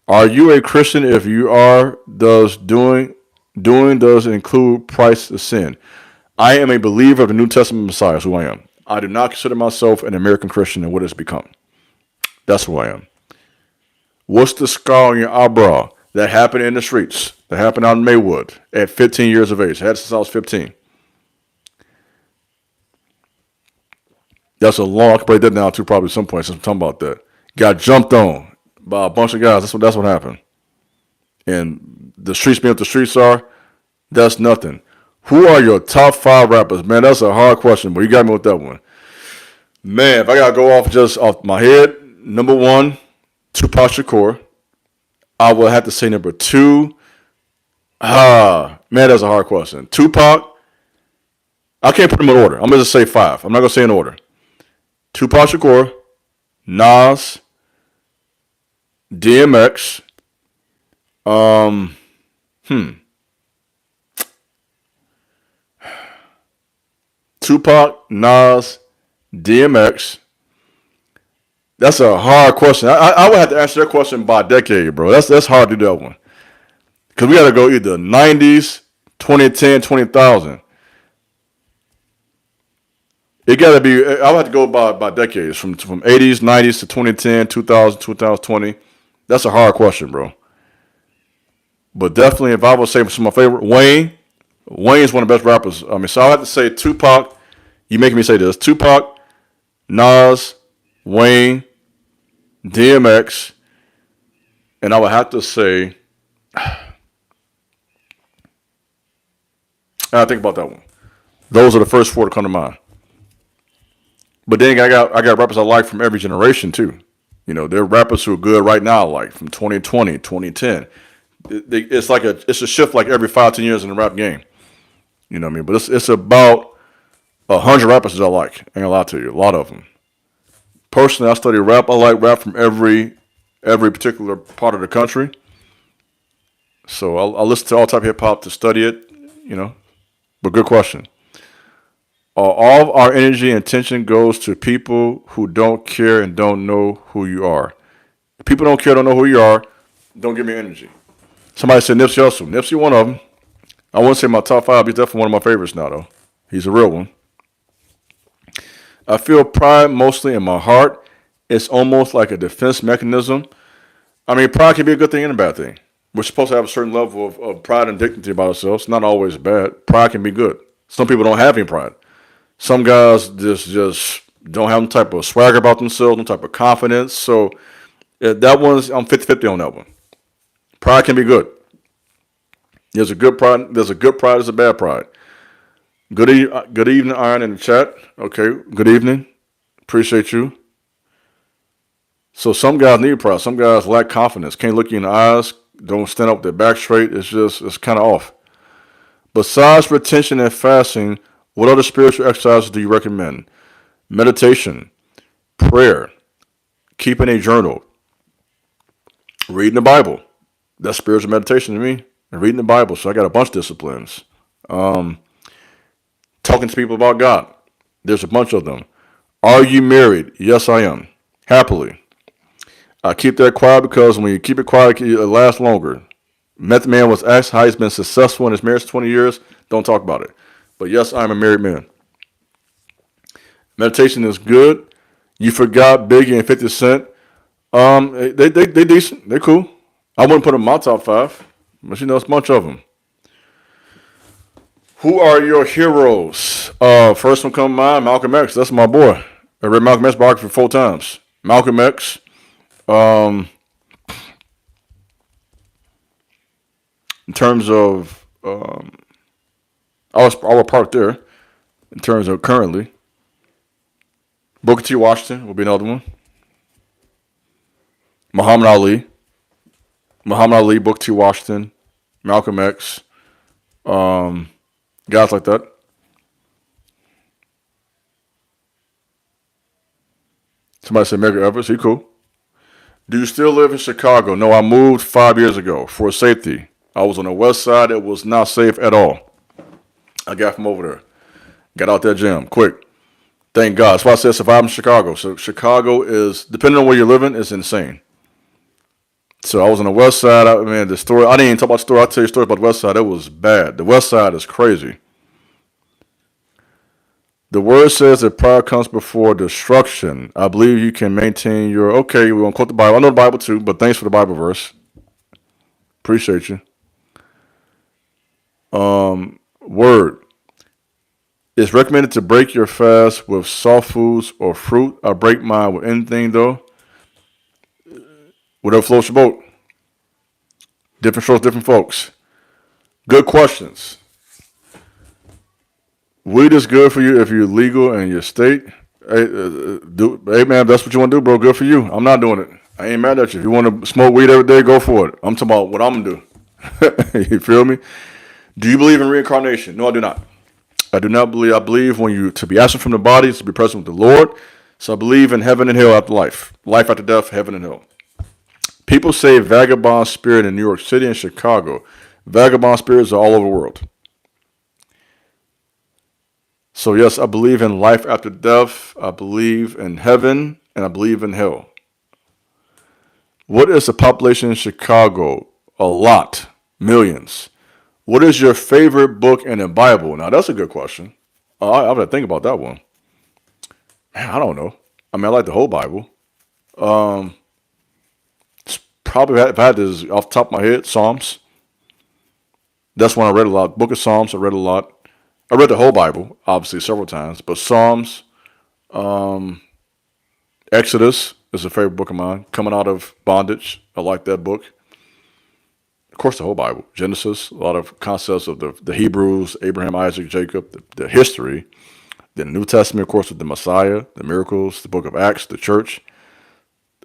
Are you a Christian? If you are, does doing does include price of sin? I am a believer of the New Testament Messiah, is who I am. I do not consider myself an American Christian and what it's become. That's who I am. What's the scar on your eyebrow? That happened in the streets. That happened out in Maywood at 15 years of age. I had it since I was 15. That's a long, I could break that down too probably at some point since I'm talking about that. Got jumped on by a bunch of guys. That's what happened. And the streets being what the streets are, that's nothing. Who are your top 5 rappers? Man, that's a hard question, but you got me with that one. Man, if I got to go off just off my head, number 1, Tupac Shakur. I would have to say number 2. Man, that's a hard question. Tupac. I can't put them in order. I'm going to just say 5. I'm not going to say in order. Tupac Shakur, Nas, DMX, Tupac, Nas, DMX. That's a hard question. I would have to answer that question by decade, bro. That's hard to do that one. Because we got to go either 90s, 2010, 20,000. It got to be, I would have to go by decades, from 80s, 90s to 2010, 2000, 2020. That's a hard question, bro. But definitely, if I would say some of my favorite, Wayne's one of the best rappers. So I have to say Tupac. You making me say this. Tupac, Nas, Wayne, DMX, and I would have to say, I think about that one. Those are the first four to come to mind. But then I got rappers I like from every generation too. You know, there are rappers who are good right now, like from 2020, 2010. It's like it's a shift like every 5, 10 years in the rap game. You know what I mean? But it's about 100 rappers that I like. Ain't gonna lie to you, a lot of them. Personally, I study rap. I like rap from every particular part of the country. So I listen to all type of hip hop to study it. You know, but good question. All of our energy and attention goes to people who don't care and don't know who you are. If people don't care, don't know who you are, don't give me energy. Somebody said Nipsey Hussle. Nipsey, one of them. I wouldn't say my top 5. He's definitely one of my favorites now, though. He's a real one. I feel pride mostly in my heart. It's almost like a defense mechanism. I mean, pride can be a good thing and a bad thing. We're supposed to have a certain level of pride and dignity about ourselves. Not always bad. Pride can be good. Some people don't have any pride. Some guys just don't have no type of swagger about themselves, no type of confidence. So that one's, I'm 50-50 on that one. Pride can be good. There's a good pride. There's a bad pride. Good evening, Iron, in the chat. Okay, good evening. Appreciate you. So some guys need pride. Some guys lack confidence. Can't look you in the eyes. Don't stand up with their back straight. It's kind of off. Besides retention and fasting, what other spiritual exercises do you recommend? Meditation, prayer, keeping a journal, reading the Bible. That's spiritual meditation to me. And reading the Bible. So I got a bunch of disciplines. Talking to people about God. There's a bunch of them. Are you married? Yes, I am. Happily. I keep that quiet because when you keep it quiet, it lasts longer. Method Man was asked how he's been successful in his marriage for 20 years. Don't talk about it. But yes, I'm a married man. Meditation is good. You forgot Biggie and 50 Cent. They decent. They cool. I wouldn't put them in my top 5. But you know, it's a bunch of them. Who are your heroes? First one come to mind, Malcolm X. That's my boy. I read Malcolm X biography 4 times. Malcolm X. In terms of, I will park there. In terms of currently, Booker T. Washington will be another one. Muhammad Ali, Booker T. Washington, Malcolm X, guys like that. Somebody said Medgar Evers. He cool. Do you still live in Chicago? No, I moved 5 years ago for safety. I was on the west side. It was not safe at all. I got from over there. Got out that gym quick. Thank God. That's why I said survive in Chicago. So Chicago is, depending on where you're living, is insane. So I was on the west side. The story, I didn't even talk about the story. I'll tell you a story about the west side. It was bad. The west side is crazy. The word says that pride comes before destruction. I believe you can maintain your, okay, we're going to quote the Bible. I know the Bible too, but thanks for the Bible verse. Appreciate you. Word. It's recommended to break your fast with soft foods or fruit. I break mine with anything though. Whatever floats your boat. Different strokes, different folks. Good questions. Weed is good for you if you're legal in your state. Hey, man, if that's what you want to do, bro, good for you. I'm not doing it. I ain't mad at you. If you want to smoke weed every day, go for it. I'm talking about what I'm going to do. You feel me? Do you believe in reincarnation? No, I do not. I do not believe. I believe when you to be absent from the body is to be present with the Lord. So I believe in heaven and hell after life. Life after death, heaven and hell. People say vagabond spirit in New York City and Chicago. Vagabond spirits are all over the world. So yes, I believe in life after death. I believe in heaven and I believe in hell. What is the population in Chicago? A lot. Millions. What is your favorite book in the Bible? Now that's a good question. I have to think about that one. Man, I don't know. I mean, I like the whole Bible. Probably if I had this off the top of my head, Psalms. That's one I read a lot. Book of Psalms, I read a lot. I read the whole Bible, obviously, several times. But Psalms, Exodus is a favorite book of mine. Coming out of bondage, I like that book. Of course, the whole Bible, Genesis, a lot of concepts of the Hebrews, Abraham, Isaac, Jacob, the history. Then the New Testament, of course, with the Messiah, the miracles, the book of Acts, the church.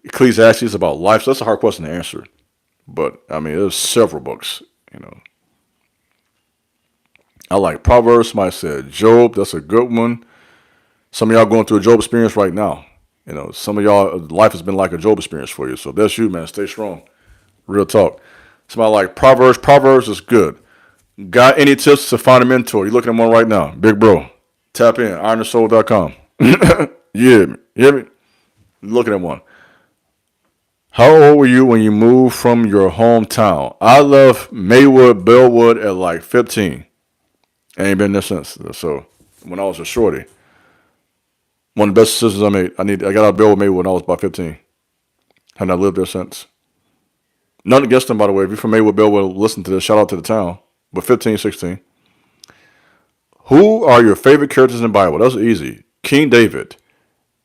Ecclesiastes about life. So that's a hard question to answer. But, I mean, there's several books, you know. I like Proverbs. Somebody said Job. That's a good one. Some of y'all going through a Job experience right now. You know, some of y'all, life has been like a Job experience for you. So that's you, man. Stay strong. Real talk. Somebody like Proverbs. Proverbs is good. Got any tips to find a mentor? You're looking at one right now. Big bro. Tap in. ironandsoul.com. Yeah. You hear me? Looking at one. How old were you when you moved from your hometown? I left Maywood, Bellwood at like 15. I ain't been there since. So when I was a shorty, one of the best decisions I made. I got out of Bellwood, Maywood when I was about 15. Have not lived there since. None against them, by the way. If you're from Maywood, Bellwood, listen to this. Shout out to the town. But 15, 16. Who are your favorite characters in the Bible? That's easy. King David,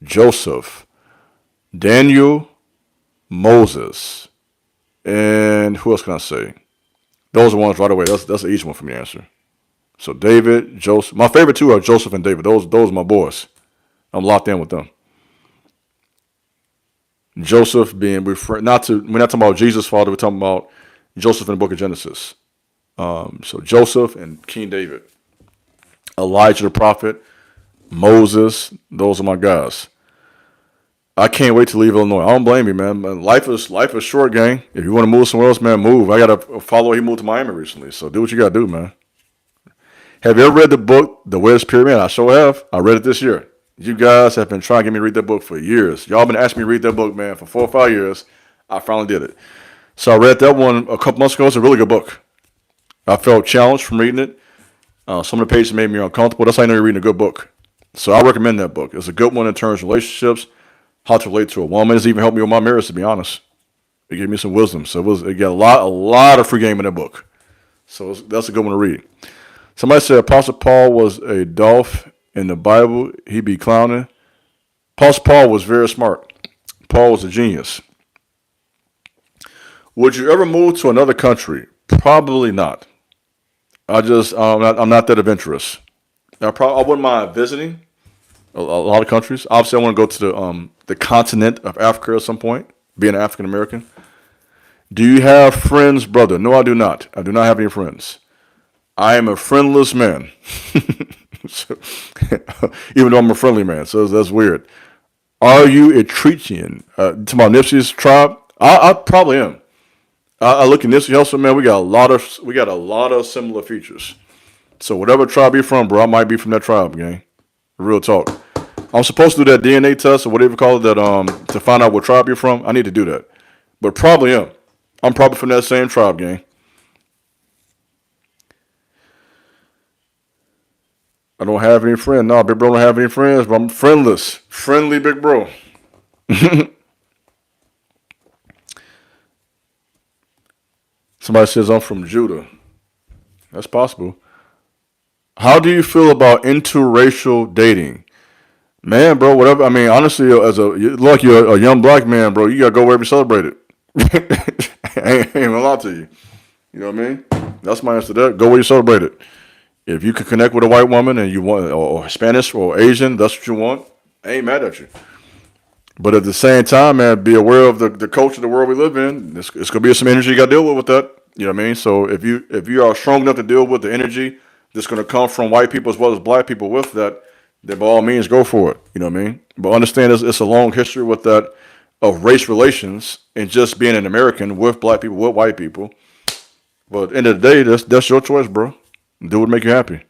Joseph, Daniel, Moses, and who else can I say? Those are ones right away. That's an easy one for me to answer. So David, Joseph. My favorite two are Joseph and David. Those are my boys. I'm locked in with them. Joseph being we're not talking about Jesus' father. We're talking about Joseph in the book of Genesis. So Joseph and King David, Elijah the prophet, Moses. Those are my guys. I can't wait to leave Illinois. I don't blame you, man. Life is short, gang. If you want to move somewhere else, man, move. I got a follower. He moved to Miami recently, so do what you got to do, man. Have you ever read the book, The West Pyramid? I sure have. I read it this year. You guys have been trying to get me to read that book for years. Y'all been asking me to read that book, man, for 4 or 5 years. I finally did it. So I read that one a couple months ago. It's a really good book. I felt challenged from reading it. Some of the pages made me uncomfortable. That's how I know you're reading a good book. So I recommend that book. It's a good one in terms of relationships, how to relate to a woman. It's even helped me with my marriage, to be honest. It gave me some wisdom. So it got a lot of free game in that book. So that's a good one to read. Somebody said Apostle Paul was a doff in the Bible. He be clowning. Apostle Paul was very smart. Paul was a genius. Would you ever move to another country? Probably not. I'm not that adventurous. I wouldn't mind visiting a lot of countries. Obviously, I want to go to the continent of Africa at some point, being an African American. Do you have friends, brother? No, I do not. I do not have any friends. I am a friendless man. So, even though I'm a friendly man, so that's weird. Are you Etritian? To my Nipsey's tribe? I probably am. I look at Nipsey Hussle, man. We got a lot of similar features. So whatever tribe you're from, bro, I might be from that tribe, gang. Real talk. I'm supposed to do that DNA test or whatever you call it, that to find out what tribe you're from. I need to do that, but probably am. I'm probably from that same tribe, gang. I don't have any friends. No, big bro don't have any friends, but I'm friendless. Friendly big bro. Somebody says I'm from Judah. That's possible. How do you feel about interracial dating? Man, bro, whatever. I mean, honestly, you're a young black man, bro, you gotta go wherever you celebrate it. I ain't gonna lie to you. You know what I mean? That's my answer to that. Go where you celebrate it. If you can connect with a white woman and you want, or Spanish or Asian, that's what you want, I ain't mad at you. But at the same time, man, be aware of the culture, the world we live in. It's gonna be some energy you got to deal with that. You know what I mean? So if you are strong enough to deal with the energy that's gonna come from white people as well as black people with that, then by all means go for it. You know what I mean? But understand it's a long history with that of race relations and just being an American with black people, with white people. But at the end of the day, that's your choice, bro. Do what make you happy.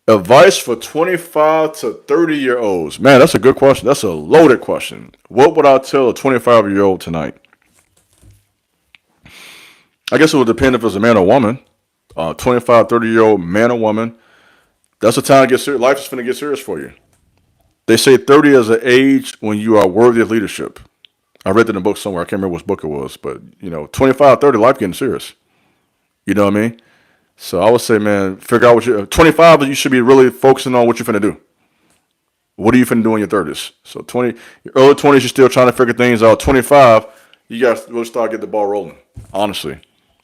Advice for 25 to 30-year-olds. Man, that's a good question. That's a loaded question. What would I tell a 25-year-old tonight? I guess it would depend if it's a man or woman. 25, 30-year-old man or woman. That's the time to get serious. Life is going to get serious for you. They say 30 is an age when you are worthy of leadership. I read that in a book somewhere. I can't remember which book it was. But, 25, 30, life getting serious. You know what I mean? So I would say, man, figure out 25, you should be really focusing on what you're finna do. What are you finna do in your 30s? So your early 20s, you're still trying to figure things out. 25, you got to really start getting the ball rolling, honestly.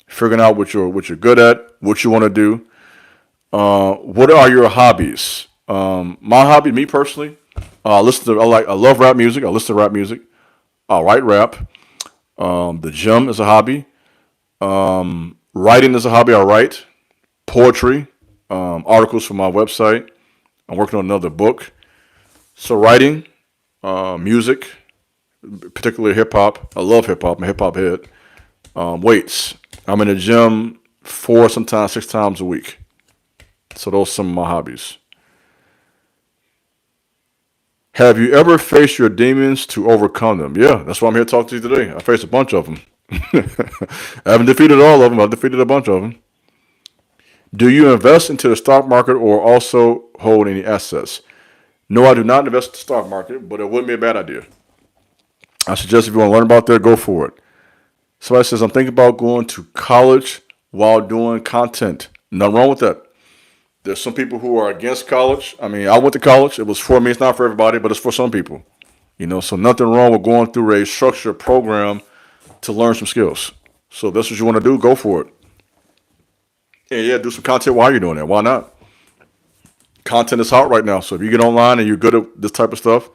figuring out what you're good at, what you want to do. What are your hobbies? My hobby, me personally, I love rap music. I listen to rap music. I write rap. The gym is a hobby. Writing is a hobby. I write poetry, articles for my website. I'm working on another book. So writing, music, particularly hip hop. I love hip hop. I'm a hip hop head. Weights. I'm in the gym 4, sometimes 6 times a week. So those are some of my hobbies. Have you ever faced your demons to overcome them? Yeah, that's why I'm here to talk to you today. I faced a bunch of them. I haven't defeated all of them. I've defeated a bunch of them. Do you invest into the stock market or also hold any assets? No, I do not invest in the stock market, but it wouldn't be a bad idea. I suggest if you want to learn about that, go for it. Somebody says, I'm thinking about going to college while doing content. Nothing wrong with that. There's some people who are against college. I mean, I went to college. It was for me. It's not for everybody, but it's for some people. So nothing wrong with going through a structured program to learn some skills. So if that's what you want to do, go for it. And yeah, do some content while you're doing that. Why not? Content is hot right now. So if you get online and you're good at this type of stuff,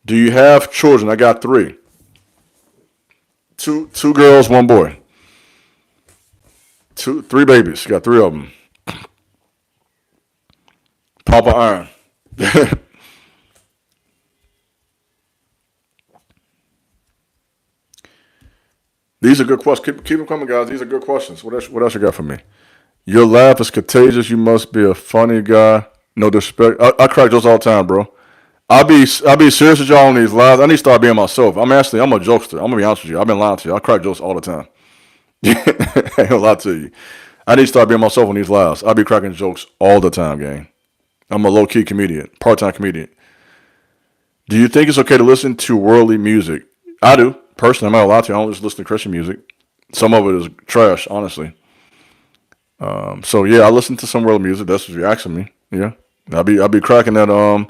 do you have children? I got 3. Two girls, 1 boy. 3 babies. Got 3 of them. Papa Iron. These are good questions. Keep them coming, guys. These are good questions. What else you got for me? Your laugh is contagious. You must be a funny guy. No disrespect. I crack jokes all the time, bro. I'll be serious with y'all on these lives. I need to start being myself. I'm a jokester. I'm gonna be honest with you. I've been lying to you. I crack jokes all the time. I ain't gonna lie to you. I need to start being myself on these lives. I'll be cracking jokes all the time, gang. I'm a low-key comedian, part-time comedian. Do you think it's okay to listen to worldly music? I do. Personally, I'm not allowed to. I don't just listen to Christian music. Some of it is trash, honestly. So yeah, I listen to some worldly music. That's what you're asking me. Yeah, I'll be cracking that.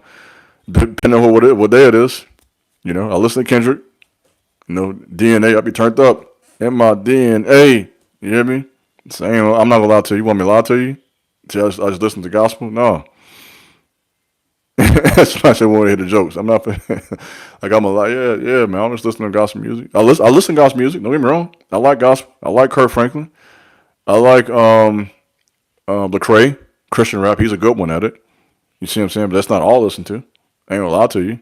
Depending on what day it is. I listen to Kendrick. DNA. I'll be turned up in my DNA. You hear me? Saying I'm not allowed to. You want me to lie to you? I just listen to gospel? No. Somebody said, want to hear the jokes. I'm not like I'm a lie. Yeah, man. I'm just listening to gospel music. I listen to gospel music. Don't get me wrong. I like gospel. I like Kurt Franklin. I like Lecrae, Christian rap. He's a good one at it. You see what I'm saying? But that's not all I listen to. I ain't gonna lie to you.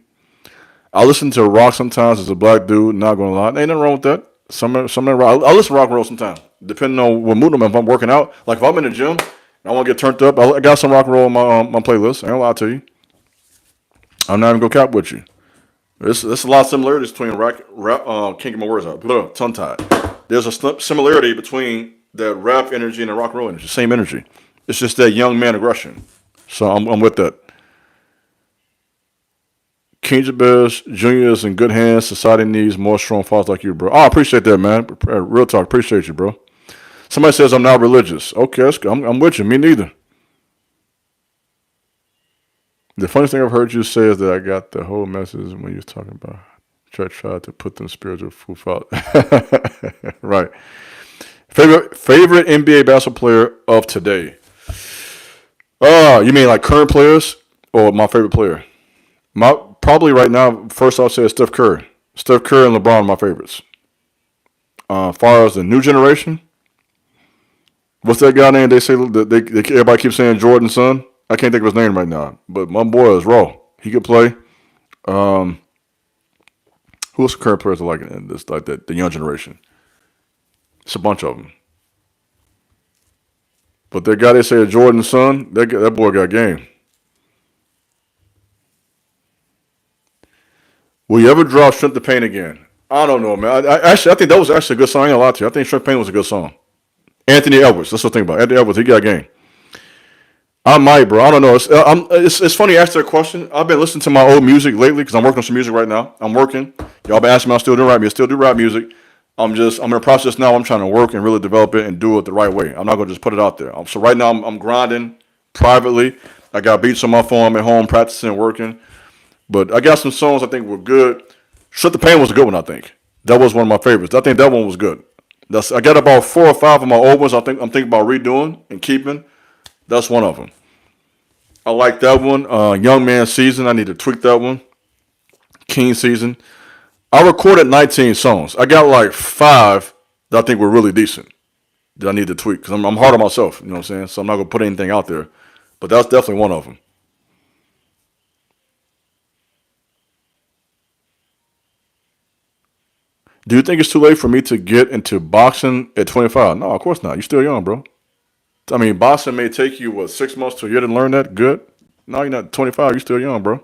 I listen to rock sometimes as a black dude. Not gonna lie. Ain't nothing wrong with that. Some rock. I listen to rock and roll sometimes, depending on what mood I'm in. If I'm working out, like if I'm in the gym, and I want to get turned up. I got some rock and roll on my playlist. I ain't gonna lie to you. I'm not even gonna cap with you. There's a lot of similarities between rap. Can't get my words out. Tongue tied. There's a similarity between the rap energy and the rock and roll energy. Same energy. It's just that young man aggression. So I'm with that. King Jabez Jr. is in good hands. Society needs more strong fathers like you, bro. Oh, I appreciate that, man. Real talk. Appreciate you, bro. Somebody says I'm not religious. Okay, that's good. I'm with you. Me neither. The funniest thing I've heard you say is that I got the whole message when you was talking about church tried to put them spiritual food out. Right. Favorite NBA basketball player of today? You mean like current players or my favorite player? Probably right now, first I'll say is Steph Curry. Steph Curry and LeBron are my favorites. As far as the new generation, what's that guy name? They say everybody keeps saying Jordan's son. I can't think of his name right now, but my boy is raw. He could play. Who's the current players like in this, like the young generation? It's a bunch of them. But that guy they say is Jordan's son, that boy got game. Will you ever drop Strength to Pain again? I don't know, man. I think that was actually a good song. I ain't gonna lie to you. I think Strength to Pain was a good song. Anthony Edwards. That's what I think about. Anthony Edwards, he got game. I might, bro. I don't know. It's funny you ask that question. I've been listening to my old music lately because I'm working on some music right now. I'm working. Y'all been asking me, I'm still doing rap music. I still do rap music. I'm in a process now. I'm trying to work and really develop it and do it the right way. I'm not gonna just put it out there. So right now I'm grinding privately. I got beats on my phone. I'm at home practicing and working. But I got some songs I think were good. Shut the Pain was a good one, I think. That was one of my favorites. I think that one was good. I got about 4 or 5 of my old ones. I'm thinking about redoing and keeping. That's one of them. I like that one. Young Man Season. I need to tweak that one. King Season. I recorded 19 songs. I got like 5 that I think were really decent that I need to tweak because I'm hard on myself. You know what I'm saying? So I'm not gonna put anything out there. But that's definitely one of them. Do you think it's too late for me to get into boxing at 25? No, of course not. You're still young, bro. I mean, boxing may take you, 6 months to a year to learn that? Good. No, you're not 25. You're still young, bro.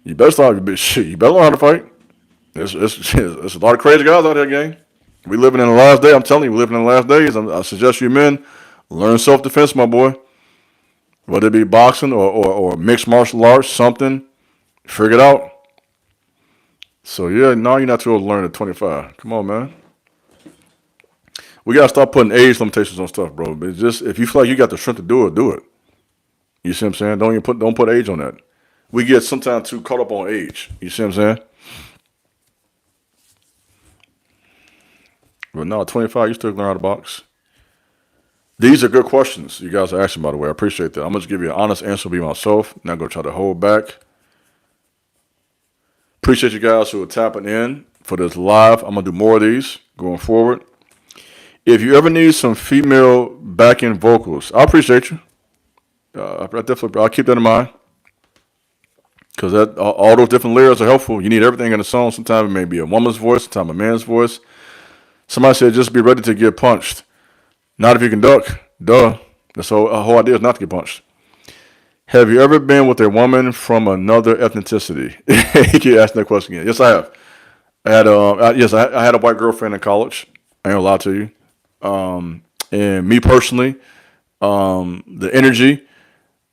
You better start. Shit, you better learn how to fight. There's a lot of crazy guys out there, gang. We living in the last day. I'm telling you, we living in the last days. I suggest you men learn self-defense, my boy. Whether it be boxing or mixed martial arts, something, figure it out. So, yeah, no, you're not too old to learn at 25. Come on, man. We got to stop putting age limitations on stuff, bro. But just if you feel like you got the strength to do it, do it. You see what I'm saying? Don't put age on that. We get sometimes too caught up on age. You see what I'm saying? But no, 25, you still learn how to box. These are good questions you guys are asking, by the way. I appreciate that. I'm going to give you an honest answer, be myself. Not going to try to hold back. Appreciate you guys who are tapping in for this live. I'm going to do more of these going forward. If you ever need some female backing vocals, I appreciate you. I'll keep that in mind. Because all those different layers are helpful. You need everything in a song. Sometimes it may be a woman's voice, sometimes a man's voice. Somebody said just be ready to get punched. Not if you can duck. Duh. The whole idea is not to get punched. Have you ever been with a woman from another ethnicity? You keep asking that question again. Yes, I have. I had a white girlfriend in college. I ain't gonna lie to you. And me personally, the energy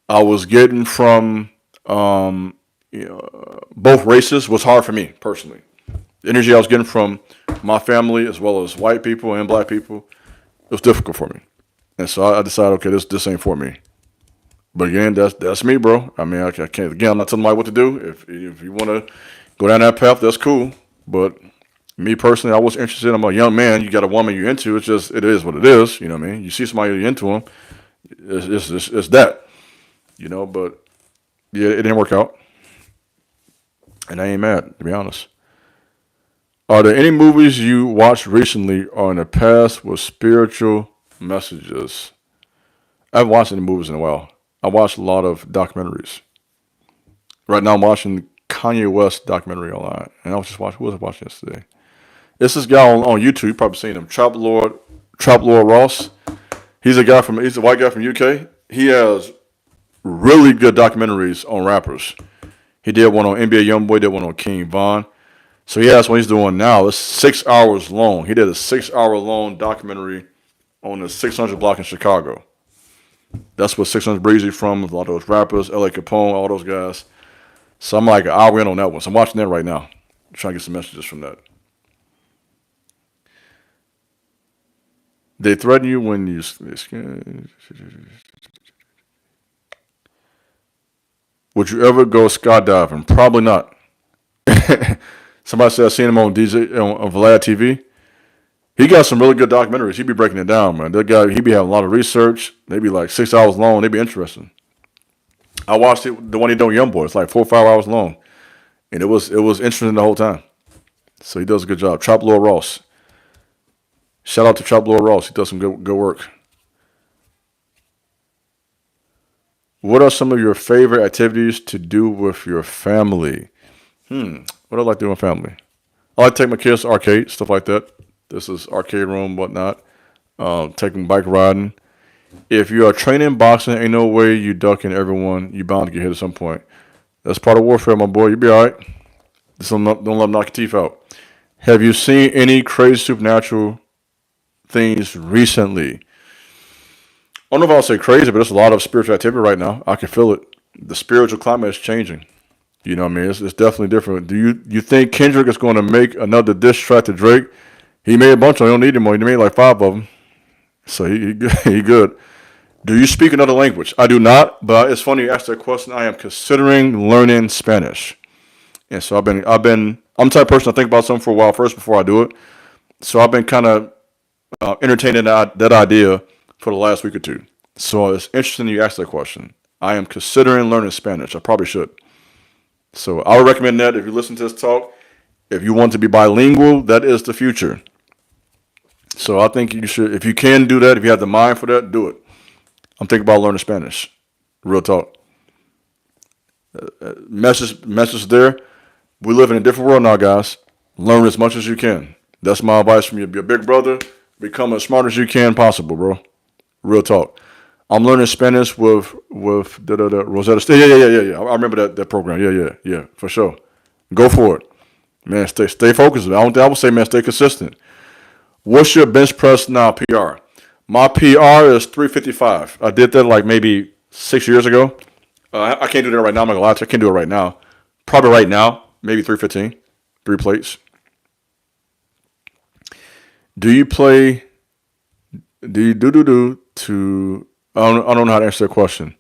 I was getting from both races was hard for me personally. The energy I was getting from my family as well as white people and black people, it was difficult for me. And so I decided, okay, this ain't for me. But again, that's me, bro. I mean, I can't. Again, I'm not telling anybody what to do. If you want to go down that path, that's cool. But me personally, I was interested. I'm a young man. You got a woman you're into. It is what it is. You know what I mean? You see somebody you're into them. It's that. But yeah, it didn't work out. And I ain't mad, to be honest. Are there any movies you watched recently or in the past with spiritual messages? I haven't watched any movies in a while. I watched a lot of documentaries. Right now I'm watching Kanye West documentary online. And I was just watching, who was I watching yesterday? It's this guy on YouTube, you've probably seen him, Trap Lord Ross. He's a white guy from UK. He has really good documentaries on rappers. He did one on NBA Youngboy, did one on King Von. So he has one he's doing now. It's 6 hours long. He did a 6-hour long documentary on the 600 block in Chicago. That's what 600 Breezy from, a lot of those rappers, L.A. Capone, all those guys. So I'm like an hour in on that one. So I'm watching that right now. I'm trying to get some messages from that. They threaten you when you... Would you ever go skydiving? Probably not. Somebody said I seen him on Vlad TV. He got some really good documentaries. He be breaking it down, man. That guy, he be having a lot of research. They be like 6 hours long. They be interesting. I watched the one he done with Youngboy. It's like 4 or 5 hours long, and it was interesting the whole time. So he does a good job. Trap Lord Ross. Shout out to Trap Lord Ross. He does some good work. What are some of your favorite activities to do with your family? What do I like to do with my family? I like to take my kids to arcade, stuff like that. This is arcade room, whatnot. Taking bike riding. If you are training boxing, ain't no way you ducking everyone. You bound to get hit at some point. That's part of warfare, my boy. You be all right. Just don't let them knock your teeth out. Have you seen any crazy supernatural things recently? I don't know if I'll say crazy, but there's a lot of spiritual activity right now. I can feel it. The spiritual climate is changing. You know what I mean? It's definitely different. Do you think Kendrick is going to make another diss track to Drake? He made a bunch of them. He don't need anymore. He made like 5 of them. So he good. Do you speak another language? I do not, but it's funny you asked that question. I am considering learning Spanish. And so I'm the type of person to think about something for a while first before I do it. So I've been kind of entertaining that idea for the last week or two. So it's interesting you asked that question. I am considering learning Spanish. I probably should. So I would recommend that if you listen to this talk. If you want to be bilingual, that is the future. So I think you should, if you can do that, if you have the mind for that, do it. I'm thinking about learning Spanish. Real talk. Message there. We live in a different world now, guys. Learn as much as you can. That's my advice from your big brother. Become as smart as you can possible, bro. Real talk. I'm learning Spanish with Rosetta State. Yeah. I remember that program. Yeah, for sure. Go for it. Man, stay focused. I would say, man, stay consistent. What's your bench press now PR? My PR is 355. I did that like maybe 6 years ago. I can't do that right now. I'm not gonna lie to you. I can't do it right now. Probably right now, maybe 315, 3 plates. Do you play? Do you do to? I don't know how to answer that question,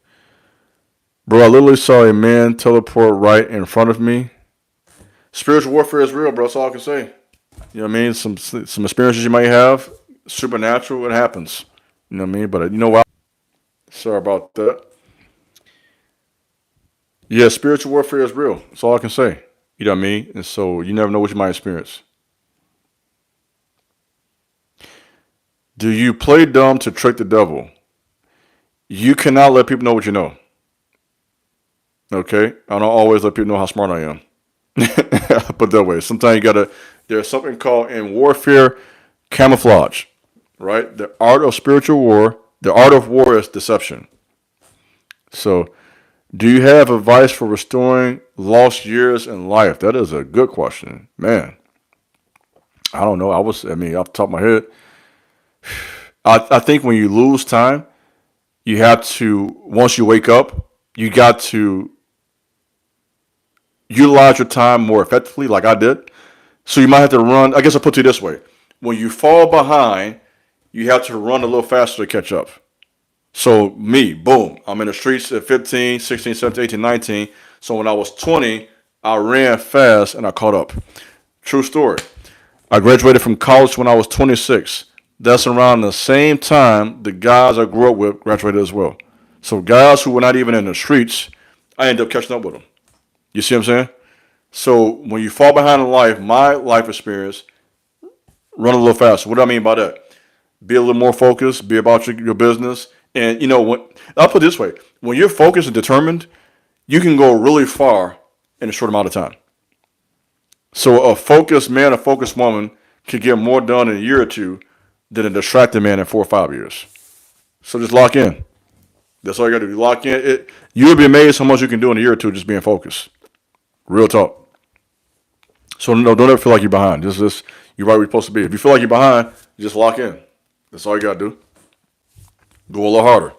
bro. I literally saw a man teleport right in front of me. Spiritual warfare is real, bro. That's all I can say. You know what I mean? Some experiences you might have, supernatural. It happens. You know what I mean? But you know what? Sorry about that. Yeah, spiritual warfare is real. That's all I can say. You know what I mean? And so you never know what you might experience. Do you play dumb to trick the devil? You cannot let people know what you know. Okay? I don't always let people know how smart I am. Put it that way. Sometimes you gotta. There's something called in warfare camouflage, right? The art of spiritual war. The art of war is deception. So, do you have advice for restoring lost years in life? That is a good question, man. I don't know. Off the top of my head, I think when you lose time, you have to. Once you wake up, you got to utilize your time more effectively, like I did. So you might have to run. I guess I'll put it this way. When you fall behind, you have to run a little faster to catch up. So me, boom, I'm in the streets at 15, 16, 17, 18, 19. So when I was 20, I ran fast and I caught up. True story. I graduated from college when I was 26. That's around the same time the guys I grew up with graduated as well. So guys who were not even in the streets, I ended up catching up with them. You see what I'm saying? So when you fall behind in life, my life experience, run a little faster. What do I mean by that? Be a little more focused, be about your business. And, I'll put it this way. When you're focused and determined, you can go really far in a short amount of time. So a focused man, a focused woman can get more done in a year or two than a distracted man in 4 or 5 years. So just lock in. That's all you got to do. Lock in. You'll be amazed how much you can do in a year or two just being focused. Real talk. So no, don't ever feel like you're behind. Just you're right where you're supposed to be. If you feel like you're behind, just lock in. That's all you got to do. Go a little harder.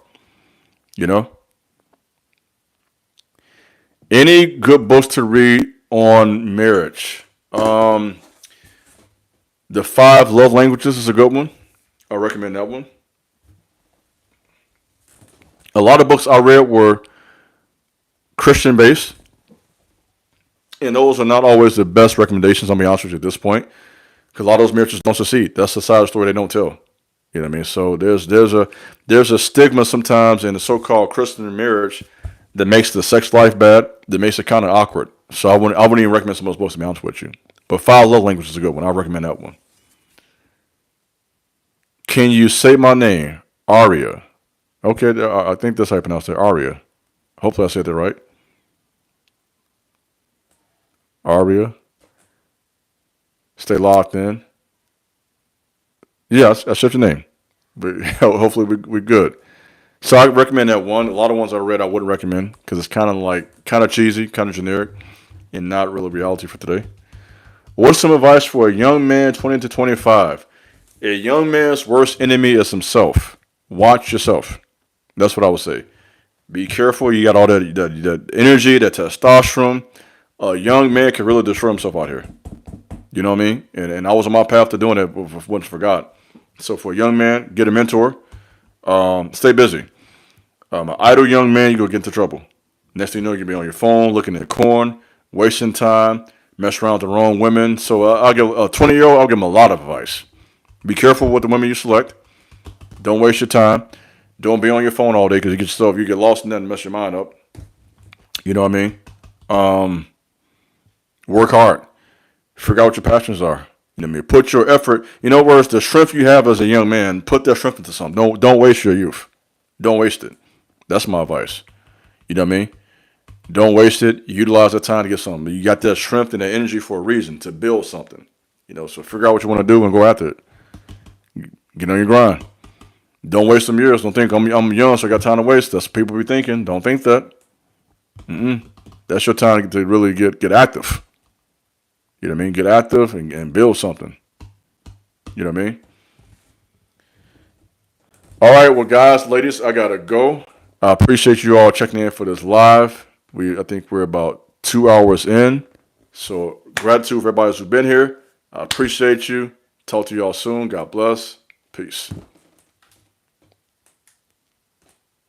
Any good books to read on marriage? The 5 Love Languages is a good one. I recommend that one. A lot of books I read were Christian based. And those are not always the best recommendations, I'll be honest with you at this point. Because a lot of those marriages don't succeed. That's the side of the story they don't tell. You know what I mean? So there's a stigma sometimes in the so-called Christian marriage that makes the sex life bad, that makes it kind of awkward. So I wouldn't even recommend some of those books, to be honest with you. But 5 Love Languages is a good one. I recommend that one. Can you say my name? Aria. Okay, I think that's how you pronounce it. Aria. Hopefully I said that right. Aria. Stay locked in. Yeah, I said your name. But hopefully we're good. So I recommend that one. A lot of ones I read I wouldn't recommend because it's kind of cheesy, kind of generic, and not really reality for today. What's some advice for a young man 20 to 25? A young man's worst enemy is himself. Watch yourself. That's what I would say. Be careful. You got all that energy, that testosterone. A young man can really destroy himself out here. You know what I mean? And I was on my path to doing it, but once forgot. So for a young man, get a mentor. Stay busy. An idle young man, you go get into trouble. Next thing you know, you'll be on your phone, looking at corn, wasting time, mess around with the wrong women. So I'll give a 20-year-old, I'll give him a lot of advice. Be careful with the women you select. Don't waste your time. Don't be on your phone all day because you get lost in that and mess your mind up. You know what I mean? Work hard. Figure out what your passions are. You know what I mean? Put your effort. In other words, the strength you have as a young man, put that strength into something. Don't waste your youth. Don't waste it. That's my advice. You know what I mean? Don't waste it. Utilize that time to get something. You got that strength and that energy for a reason to build something. So figure out what you want to do and go after it. Get on your grind. Don't waste some years. Don't think I'm young, so I got time to waste. That's what people be thinking. Don't think that. That's your time to really get active. You know what I mean? Get active and build something. You know what I mean? All right, well, guys, ladies, I gotta go. I appreciate you all checking in for this live. I think we're about 2 hours in. So gratitude for everybody who's been here. I appreciate you. Talk to y'all soon. God bless. Peace.